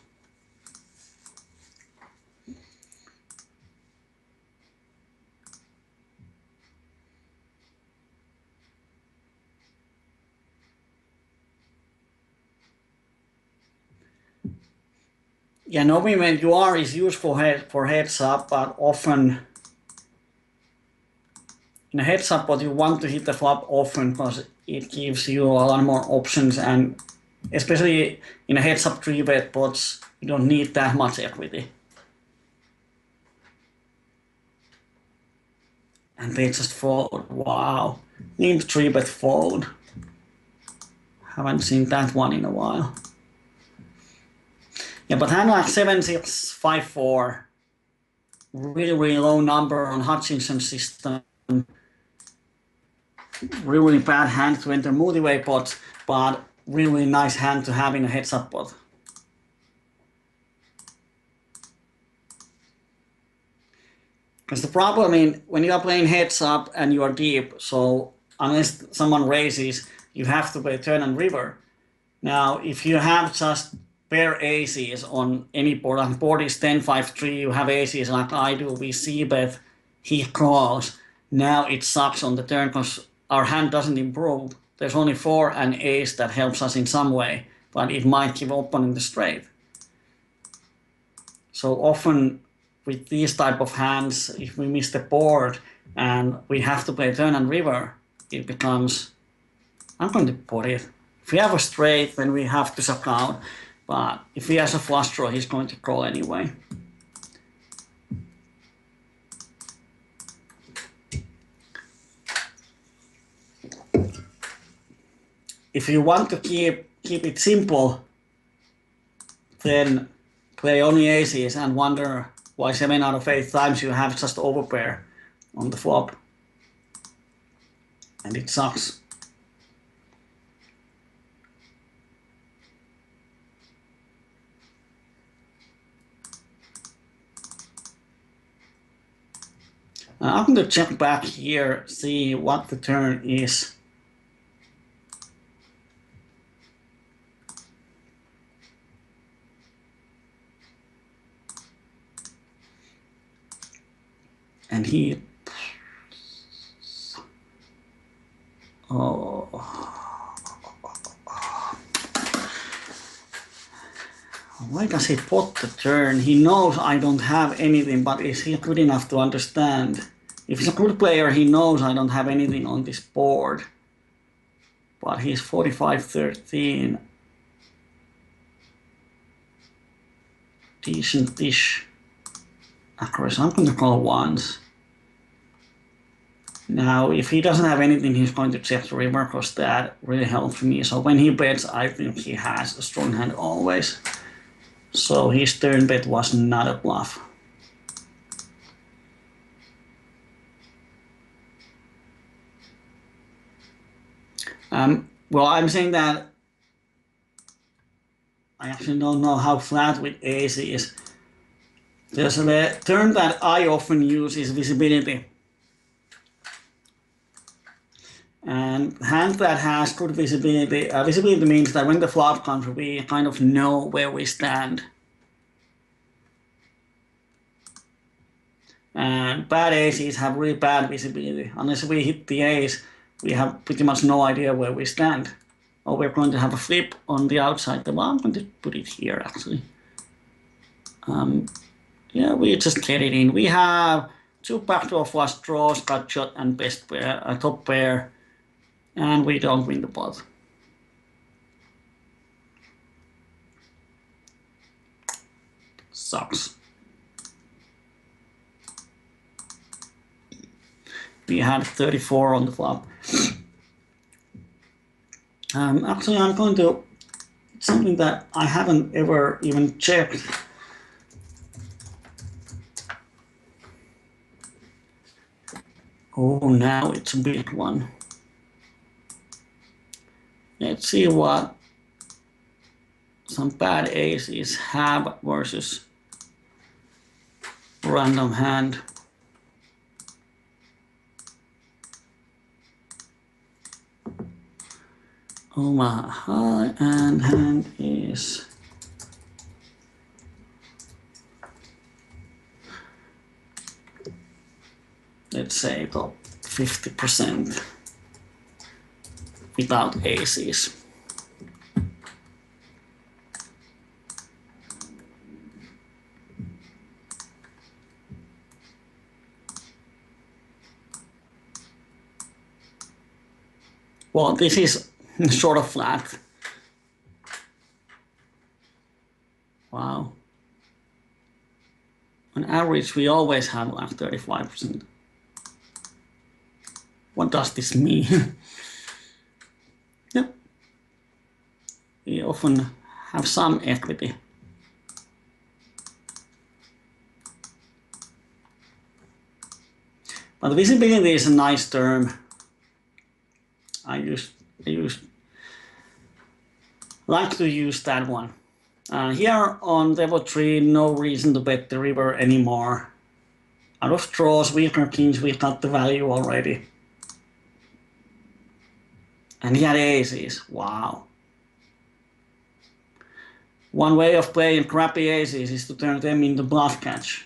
Yeah, knowing when you are is useful for heads up, but often in a heads up, what you want to hit the flop often because it gives you a lot more options, and especially in a heads up 3-bet pots, you don't need that much equity. And they just fold. Wow. Need 3-bet fold. Haven't seen that one in a while. Yeah, but hand like 7, 6, 5, 4. Really low number on Hutchinson's system. Really bad hand to enter multi-way pots, but really nice hand to have in a heads up pot. Because the problem in when you are playing heads up and you are deep, so unless someone raises, you have to play turn and river. Now, if you have just pair aces on any board, and board is 10, 5, 3, you have aces like I do, we see bet, he calls. Now it sucks on the turn because our hand doesn't improve. There's only 4 and ace that helps us in some way, but it might give opponent the straight. So often with these type of hands, if we miss the board and we have to play turn and river, it becomes, I'm going to put it, if we have a straight, then we have to suck out, but if he has a flush draw, he's going to call anyway. If you want to keep it simple, then play only aces and wonder why 7 out of 8 times you have just overpair on the flop. And it sucks. I'm going to check back here, see what the turn is. And he Why does he pot the turn? He knows I don't have anything, but is he good enough to understand? If he's a good player, he knows I don't have anything on this board. But he's 45-13. Decent-ish accuracy. I'm going to call once. Now, if he doesn't have anything, he's going to check the river, because that really helps me. So when he bets, I think he has a strong hand always. So his turn bet was not a bluff. Well, I'm saying that I actually don't know how flat with ace is. There's a term that I often use is visibility. And hand that has good visibility, visibility means that when the flop comes, we kind of know where we stand. And bad aces have really bad visibility. Unless we hit the ace, we have pretty much no idea where we stand. Or we're going to have a flip on the outside. Well, I'm going to put it here actually. Yeah, we just get it in. We have two backdoor flush draws, gut shot, and best pair, top pair. And we don't win the pot. Sucks. We had 34 on the flop. Actually, I'm going to something that I haven't ever even checked. Oh, now it's a big one. Let's see what some bad aces have versus random hand. Omaha and hand is let's say top 50% without aces. Well, this is sort of flat. Wow. On average, we always have like 35%. What does this mean? Yeah. We often have some equity. But visibility is a nice term. I like to use that one. Here on level 3, no reason to bet the river anymore. Out of draws, weaker kings, we got the value already. And he had aces, wow. One way of playing crappy aces is to turn them into bluff catch.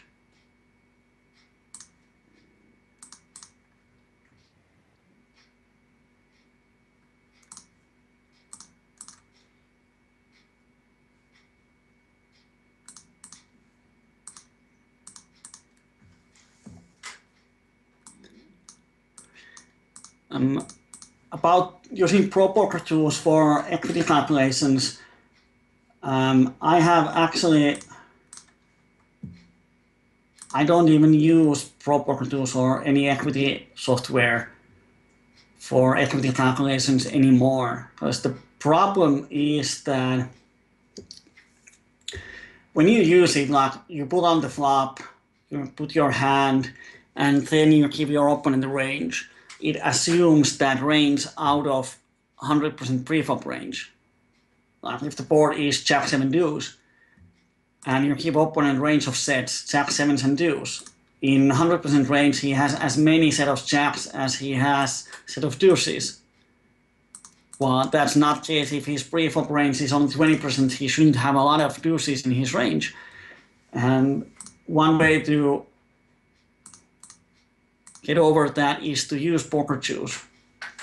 About using pro poker tools for equity calculations, I don't even use pro poker tools or any equity software for equity calculations anymore, because the problem is that when you use it, like you put on the flop, you put your hand, and then you give your opponent the range. It assumes that range out of 100% preflop range. Like if the board is jack 7 deuce, and you give opponent range of sets, jack 7s and deuce. In 100% range, he has as many set of jacks as he has set of deuces. Well, that's not the case. If his preflop range is only 20%, he shouldn't have a lot of deuces in his range. And one way to get over that is to use Poker Juice.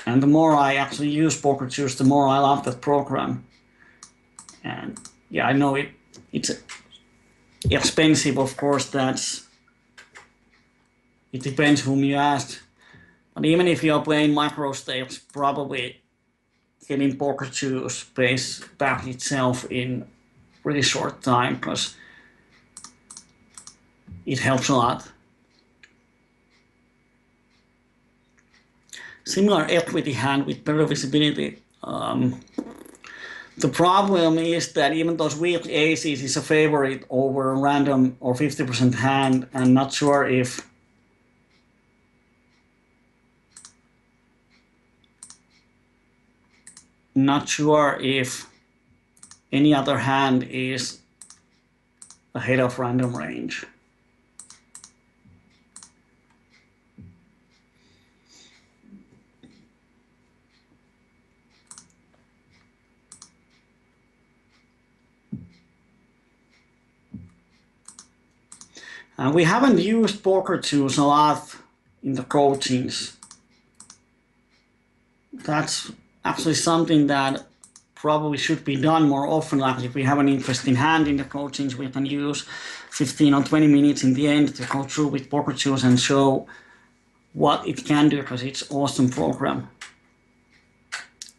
And the more I actually use Poker Juice, the more I love that program. And yeah, I know it It's expensive, of course. It depends whom you ask. But even if you're playing micro stakes, probably getting poker twos pays back itself in really short time because it helps a lot. Similar equity hand with better visibility. The problem is that even those weak aces is a favorite over a random or 50% hand, and not sure if any other hand is ahead of random range. And we haven't used poker twos a lot in the coachings. That's actually something that probably should be done more often. Like if we have an interesting hand in the coachings, we can use 15 or 20 minutes in the end to go through with poker twos and show what it can do, because it's an awesome program.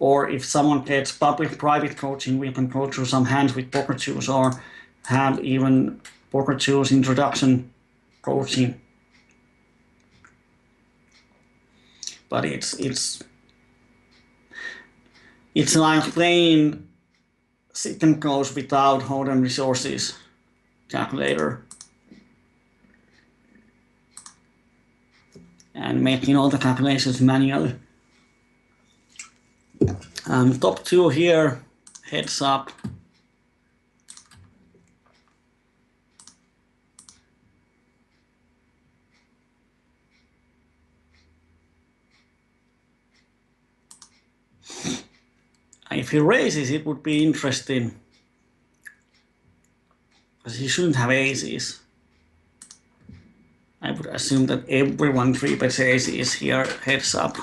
Or if someone gets public-private coaching, we can go through some hands with poker twos, or have even poker twos introduction coaching. But it's like playing sit and goes without Hoden resources calculator and making all the calculations manually. Top two here, heads up. If he raises, it would be interesting, because he shouldn't have aces. I would assume that everyone 3-bets aces here, heads up.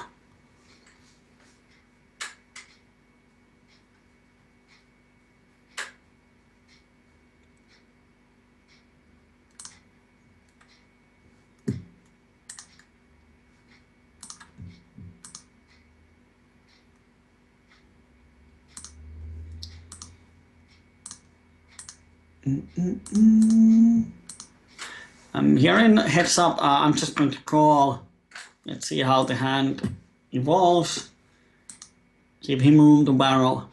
I'm hearing heads up. I'm just going to call. Let's see how the hand evolves. Give him room to barrel.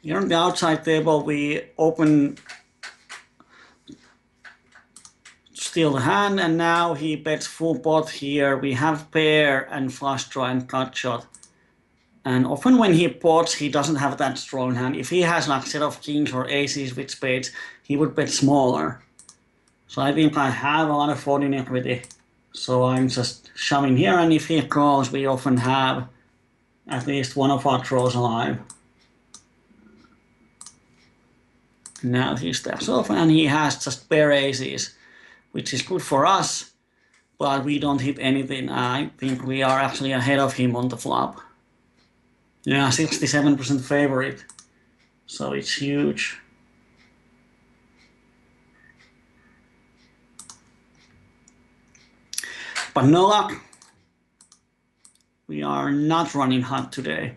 Here on the outside table, we open steal the hand, and now he bets full pot here. We have pair and flush draw and cut shot. And often when he pots, he doesn't have that strong hand. If he has like a set of kings or aces with spades, he would bet smaller. So I think I have a lot of folding equity. So I'm just shoving here, and if he calls, we often have at least one of our draws alive. Now he steps off, and he has just pair aces, which is good for us, but we don't hit anything. I think we are actually ahead of him on the flop. Yeah, 67% favorite, so it's huge. But no luck. We are not running hot today.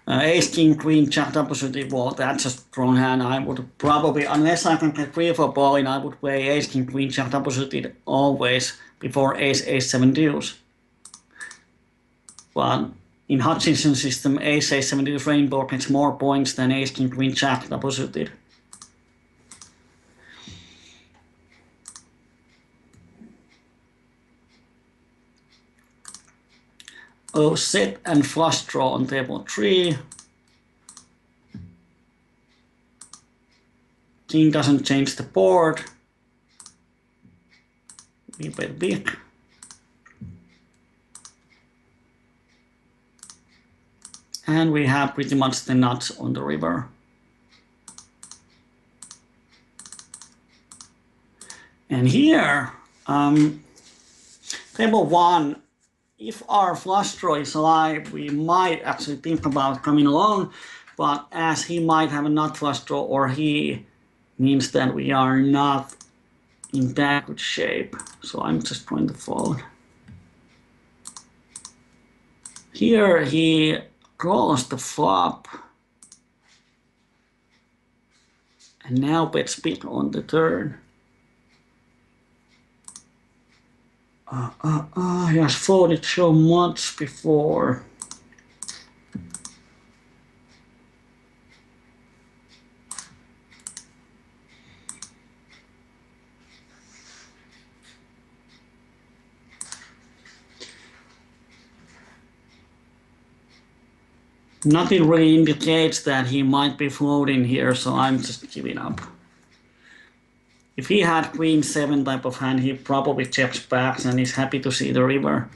Ace, king, queen, jack, double suited. Well, that's a strong hand. I would probably, unless I can get 3-4 balling, I would play ace, king, queen, jack, double suited always before ace, ace, 7 deuce. But in Hutchinson's system, ace, ace, 7 deuce rainbow gets more points than ace, king, queen, jack, double suited. Oh, set and flush draw on table 3. King doesn't change the board. We bet big. And we have pretty much the nuts on the river. And here, table 1, if our flush draw is alive, we might actually think about coming along, but as he might have a nut flush draw, or he means that we are not in that good shape. So I'm just going to fold. Here he calls the flop. And now bets big on the turn. He has folded so much before. Nothing really indicates that he might be floating here, so I'm just giving up. If he had Queen 7 type of hand, he probably checks back and is happy to see the river.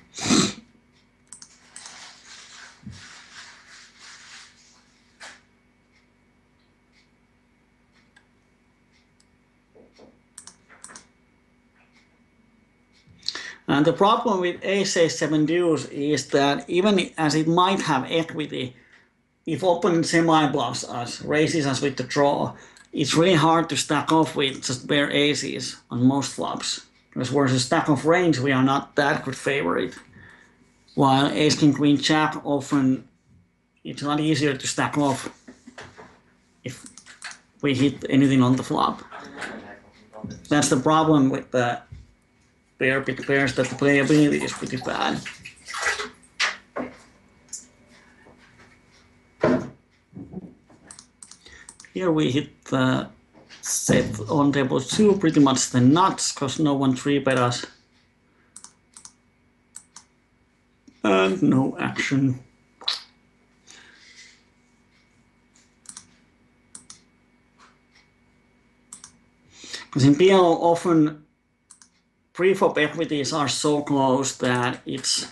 And the problem with Ace-7 deuce is that even as it might have equity, if opponent semi-bluffs us, raises us with the draw, it's really hard to stack off with just bare aces on most flops. Because versus stack off range, we are not that good favorite. While Ace King Queen Jack, often it's a lot easier to stack off if we hit anything on the flop. That's the problem with the pair big pairs, that the playability is pretty bad. Here we hit the set on table 2, pretty much the nuts, because no one 3-bet us. And no action. Because in PLO, often pre-flop equities are so close that it's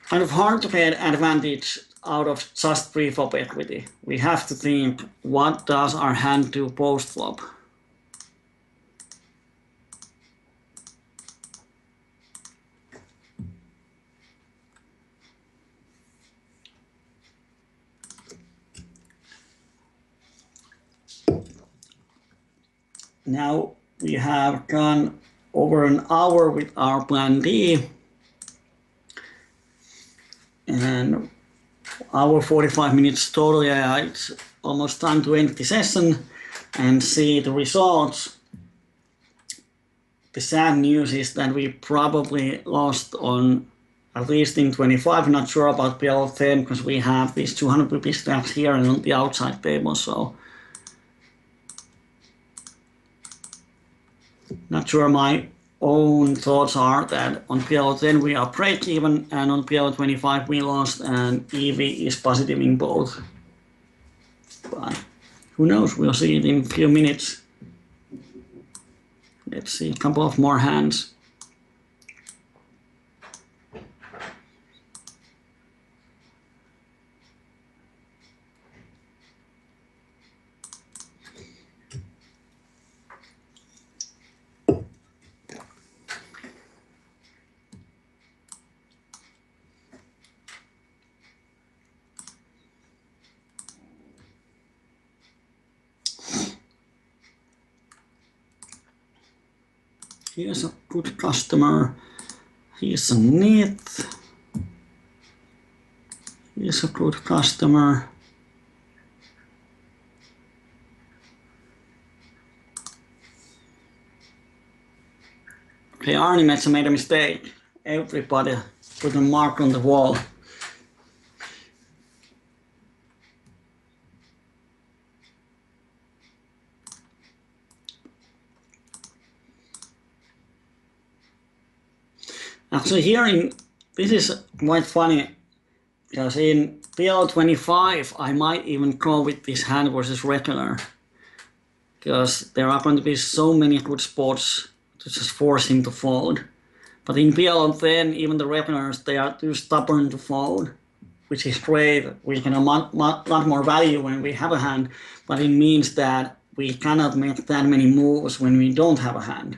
kind of hard to get advantage out of just pre-flop equity. We have to think, what does our hand do post-flop? Now we have gone over an hour with our plan D. And hour 45 minutes total. Yeah, it's almost time to end the session and see the results. The sad news is that we probably lost on at least in 25. Not sure about PLO10 because we have these 200 rupee stacks here and on the outside table. So not sure my own thoughts are that on PLO10 we are break even, and on PLO25 we lost, and EV is positive in both. But who knows, we'll see it in a few minutes. Let's see a couple of more hands. Here's a good customer. Here's a net. Here's a good customer. Okay, Arnie made a mistake. Everybody put a mark on the wall. Actually here this is quite funny, because in PLO25 I might even go with this hand versus regular. because there are going to be so many good spots to just force him to fold. But in PLO10, even the regulars, they are too stubborn to fold, which is great. We can a lot more value when we have a hand, but it means that we cannot make that many moves when we don't have a hand.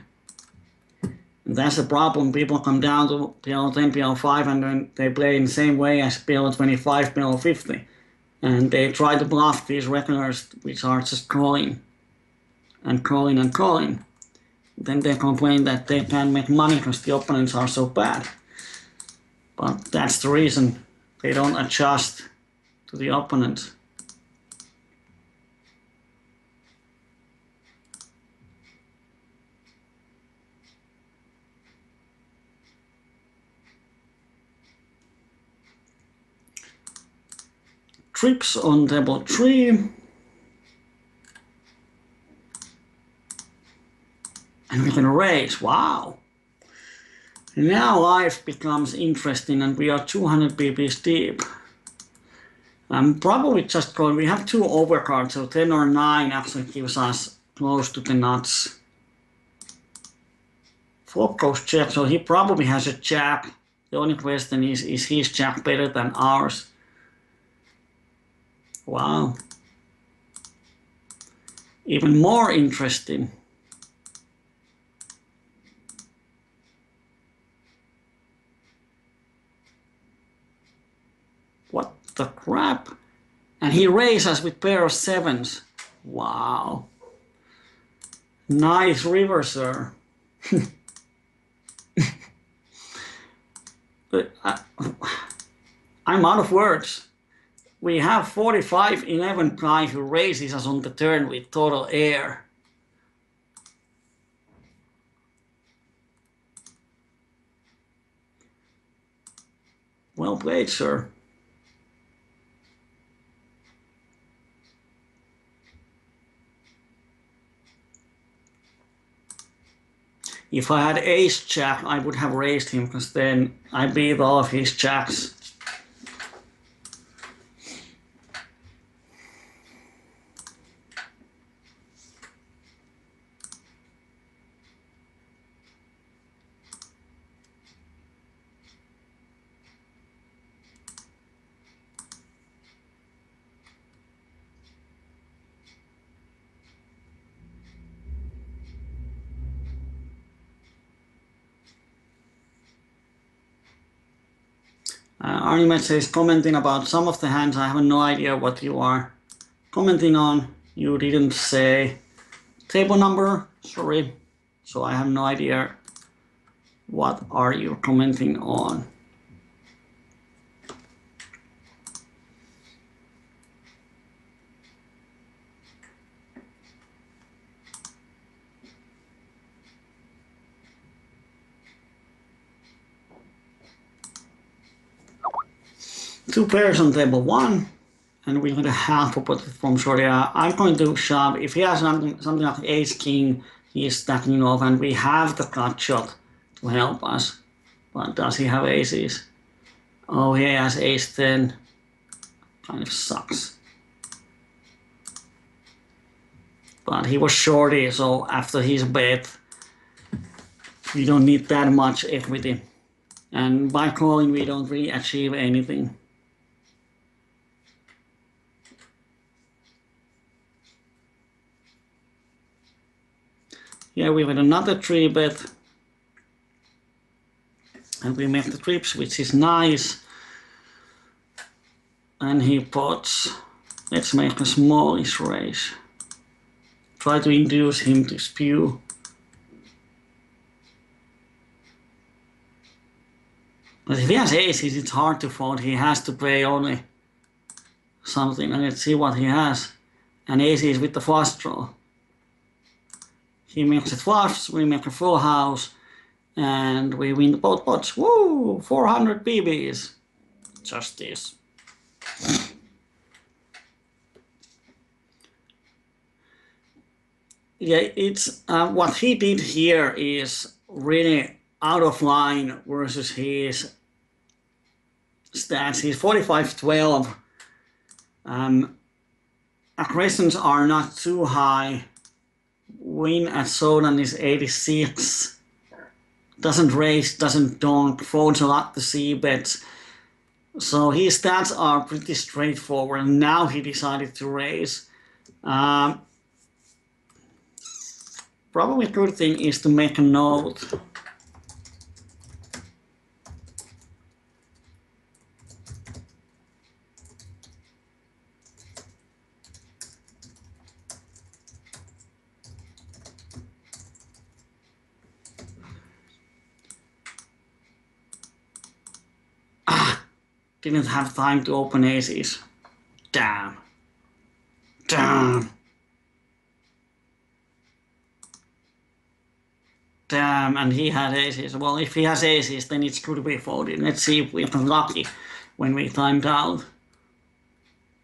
And that's the problem. People come down to PLO10, PLO5, and then they play in the same way as PLO25, PLO50. And they try to bluff these regulars, which are just calling and calling and calling. Then they complain that they can't make money because the opponents are so bad. But that's the reason they don't adjust to the opponent. Trips on table 3. And we can raise. Wow! Now life becomes interesting and we are 200 pp's deep. I'm probably just going, we have 2 overcards, so 10 or 9 actually gives us close to the nuts. Flop goes check, so he probably has a jack. The only question is his jack better than ours? Wow. Even more interesting. What the crap? And he raises with pair of 7s. Wow. Nice river, sir. But I'm out of words. We have 45-11 guy who raises us on the turn with total air. Well played, sir. If I had ace jack, I would have raised him because then I beat all of his jacks. Arnimet is commenting about some of the hands. I have no idea what you are commenting on. You didn't say table number, sorry. So I have no idea what are you commenting on. Two pairs on table 1, and we're going to have to put it from Soria. I'm going to shove. If he has something like ace king, he is stacking off, and we have the cut shot to help us. But does he have aces? Oh, he has ace 10. Kind of sucks. But he was shorty, so after his bet, we don't need that much equity. And by calling, we don't really achieve anything. Here we have another 3-bet. And we make the trips, which is nice. And he puts, let's make a smallish raise. Try to induce him to spew. But if he has aces, it's hard to fold. He has to play only something. And let's see what he has. And aces with the flush draw. He makes it flush, we make a full house, and we win both pots. Woo! 400 PBs. Just this. Yeah, it's what he did here is really out of line versus his stats. He's 45-12. Aggressions are not too high. win at showdown is 86. Doesn't raise, doesn't donk, folds a lot to c-bets. So his stats are pretty straightforward. Now he decided to raise. Probably a good thing is to make a note. Didn't have time to open aces. Damn. Damn. Damn, and he had aces. Well, if he has aces, then it's good to be folded. Let's see if we're lucky when we timed out.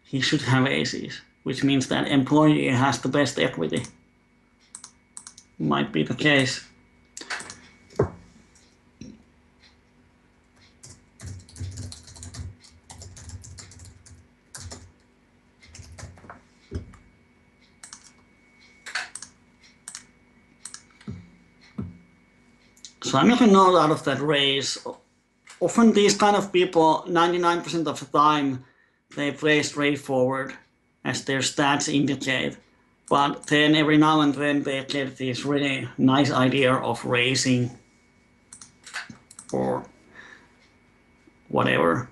He should have aces, which means that employee has the best equity. Might be the case. So I'm making a note out of that raise. Often these kind of people, 99% of the time, they play straightforward, as their stats indicate. But then every now and then they get this really nice idea of raising or whatever.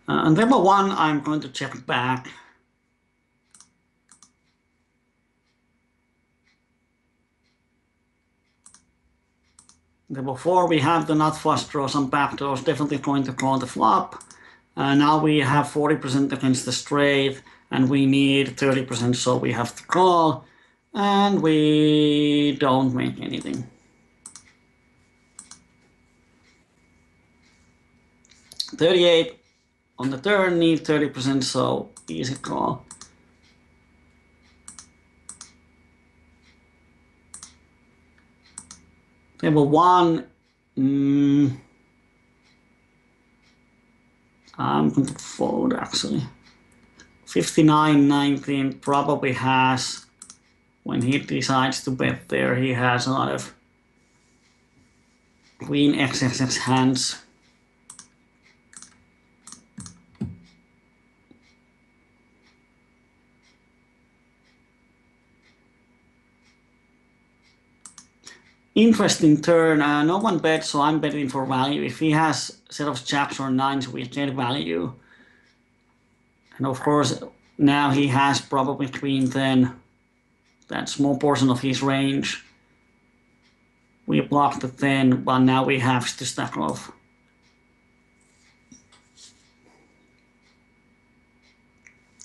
And level 1, I'm going to check back. Level 4, we have the nut flush draw, some backdoors, definitely going to call the flop. Now we have 40% against the straight, and we need 30%, so we have to call. And we don't make anything. 38 on the turn, need 30%, so easy call. Table 1, I'm going to fold actually. 59-19 probably has, when he decides to bet there, he has a lot of Queen XXX hands. Interesting turn. No one bets, so I'm betting for value. If he has a set of jacks or nines, we get value. And of course, now he has probably Queen 10. That small portion of his range. We blocked the 10, but now we have to stack off.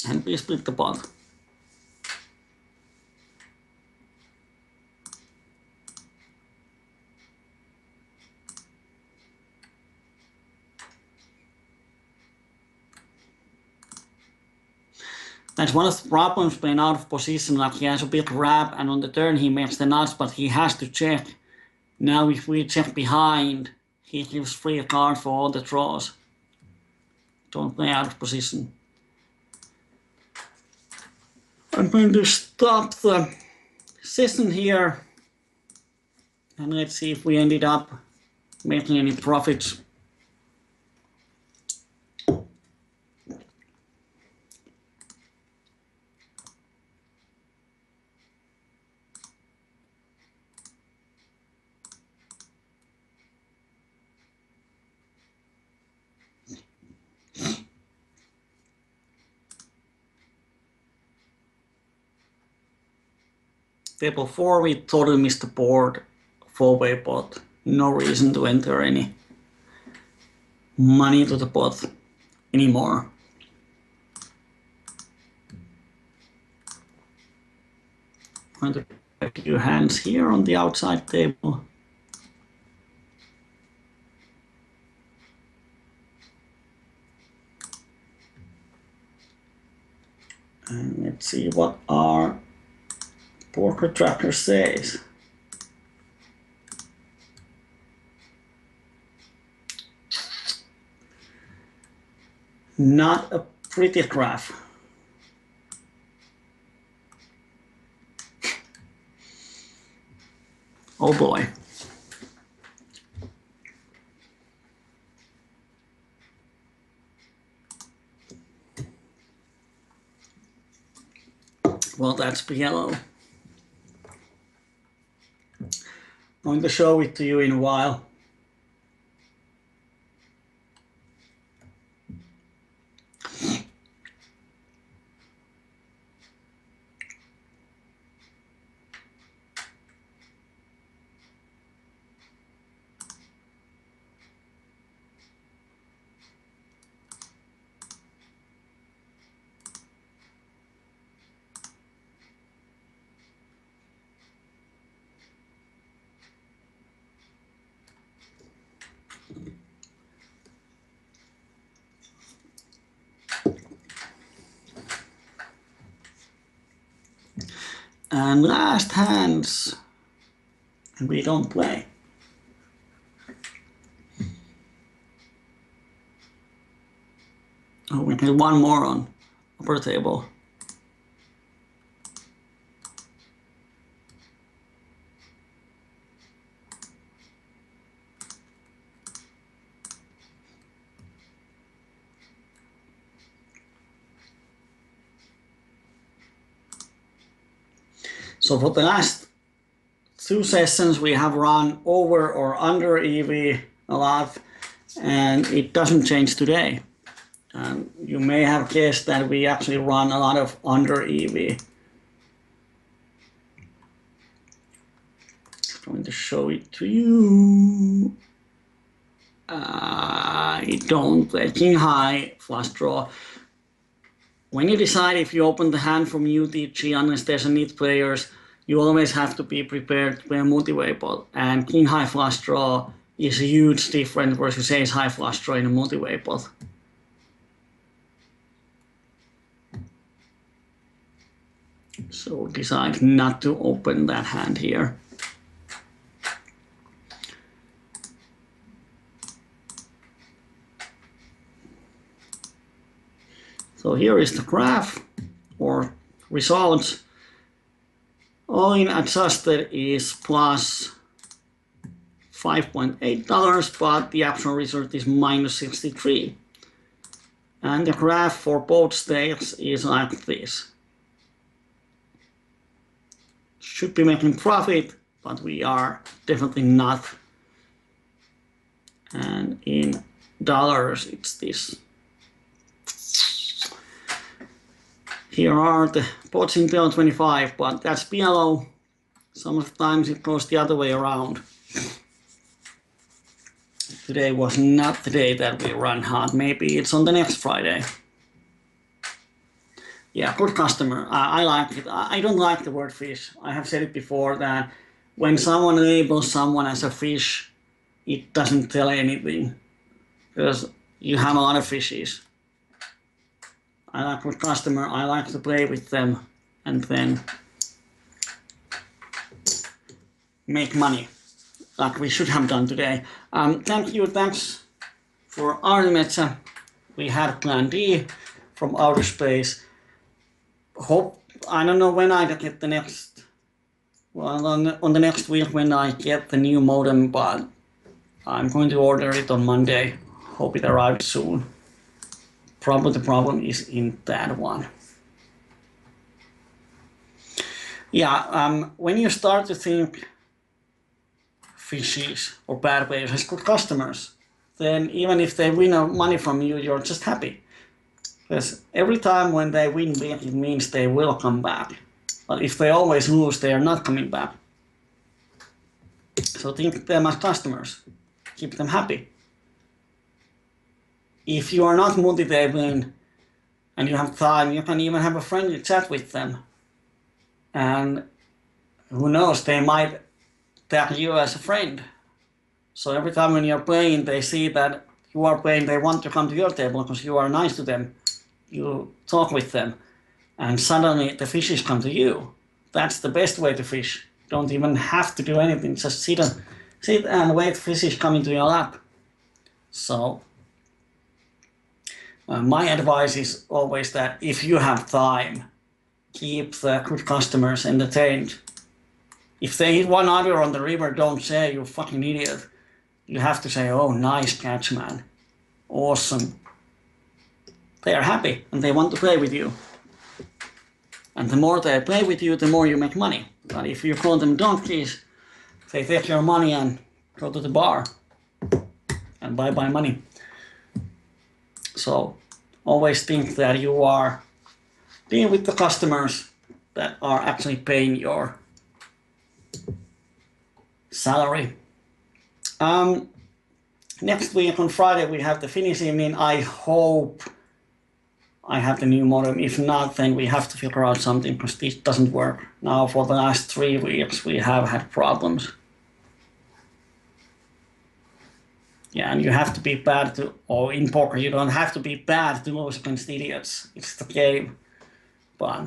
And we split the pot. That's one of the problems playing out of position, like he has a big wrap and on the turn he makes the nuts, but he has to check. Now if we check behind, he gives free a card for all the draws. Don't play out of position. I'm going to stop the session here and let's see if we ended up making any profits. Table 4, we totally missed the board, 4-way pot. No reason to enter any money to the pot anymore. I'm going to get a few hands here on the outside table. And let's see what our Poker Tracker says. Not a pretty graph. Oh boy. Well, that's PLO. I'm going to show it to you in a while. And last hands, and we don't play. Oh, we need one more on upper table. So for the last 2 sessions, we have run over or under EV a lot, and it doesn't change today. You may have guessed that we actually run a lot of under EV. I'm going to show it to you. I don't play king high flush draw. When you decide if you open the hand from UTG, unless there's a need players, you always have to be prepared to play a multi-way pot. And king high flush draw is a huge difference versus ace high flush draw in a multi-way pot. So decide not to open that hand here. So here is the graph or results. All in adjusted is plus $5.8, but the actual result is minus 63. And the graph for both states is like this. Should be making profit, but we are definitely not. And in dollars, it's this. Here are the pots in PLO25, but that's PLO. Some of the times it goes the other way around. Today was not the day that we run hard. Maybe it's on the next Friday. Yeah, good customer. I like it. I don't like the word fish. I have said it before that when someone labels someone as a fish, it doesn't tell anything. Because you have a lot of fishes. I like good customer. I like to play with them and then make money, like we should have done today. Thanks for Artemetsa. We had Plan D from outer space. I don't know when I get the next, well, on the next week when I get the new modem, but I'm going to order it on Monday. Hope it arrives soon. Probably the problem is in that one. Yeah, when you start to think fishes or bad players as good customers, then even if they win money from you, you're just happy. Because every time when they win big, it means they will come back. But if they always lose, they are not coming back. So think of them as customers. Keep them happy. If you are not multi-tabling and you have time, you can even have a friendly chat with them. And who knows, they might tag you as a friend. So every time when you're playing, they see that you are playing, they want to come to your table because you are nice to them. You talk with them. And suddenly the fishes come to you. That's the best way to fish. Don't even have to do anything. Just sit and wait fish come into your lap. So my advice is always that if you have time, keep the good customers entertained. If they hit one other on the river, don't say you fucking idiot. You have to say, oh, nice catch, man. Awesome. They are happy and they want to play with you. And the more they play with you, the more you make money. But if you call them donkeys, they take your money and go to the bar and buy money. So always think that you are dealing with the customers that are actually paying your salary. Next week on Friday we have the Finnish evening. I hope I have the new modem. If not, then we have to figure out something because this doesn't work. Now for the last 3 weeks we have had problems. Yeah, and you have to be bad to, or in poker you don't have to be bad to lose against idiots. It's the game. But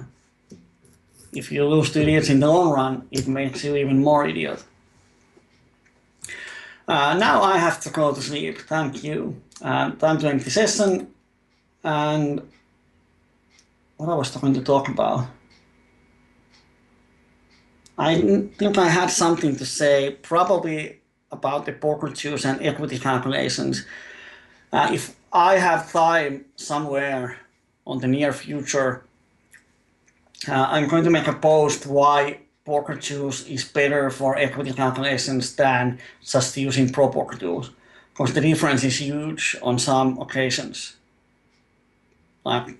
if you lose to idiots in the long run, it makes you even more idiot. Now I have to go to sleep. Thank you. Time to end the session. And what I was going to talk about? I think I had something to say, probably about the poker juice and equity calculations. If I have time somewhere on the near future, I'm going to make a post why poker juice is better for equity calculations than just using pro poker tools, because the difference is huge on some occasions. Like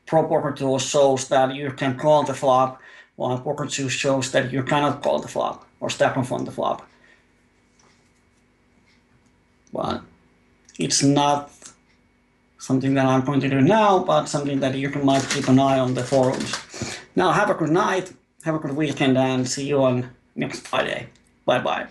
pro poker tools shows that you can call the flop, while poker juice shows that you cannot call the flop or stack off on the flop. But it's not something that I'm going to do now, but something that you might keep an eye on the forums. Now have a good night, have a good weekend, and see you on next Friday. Bye bye.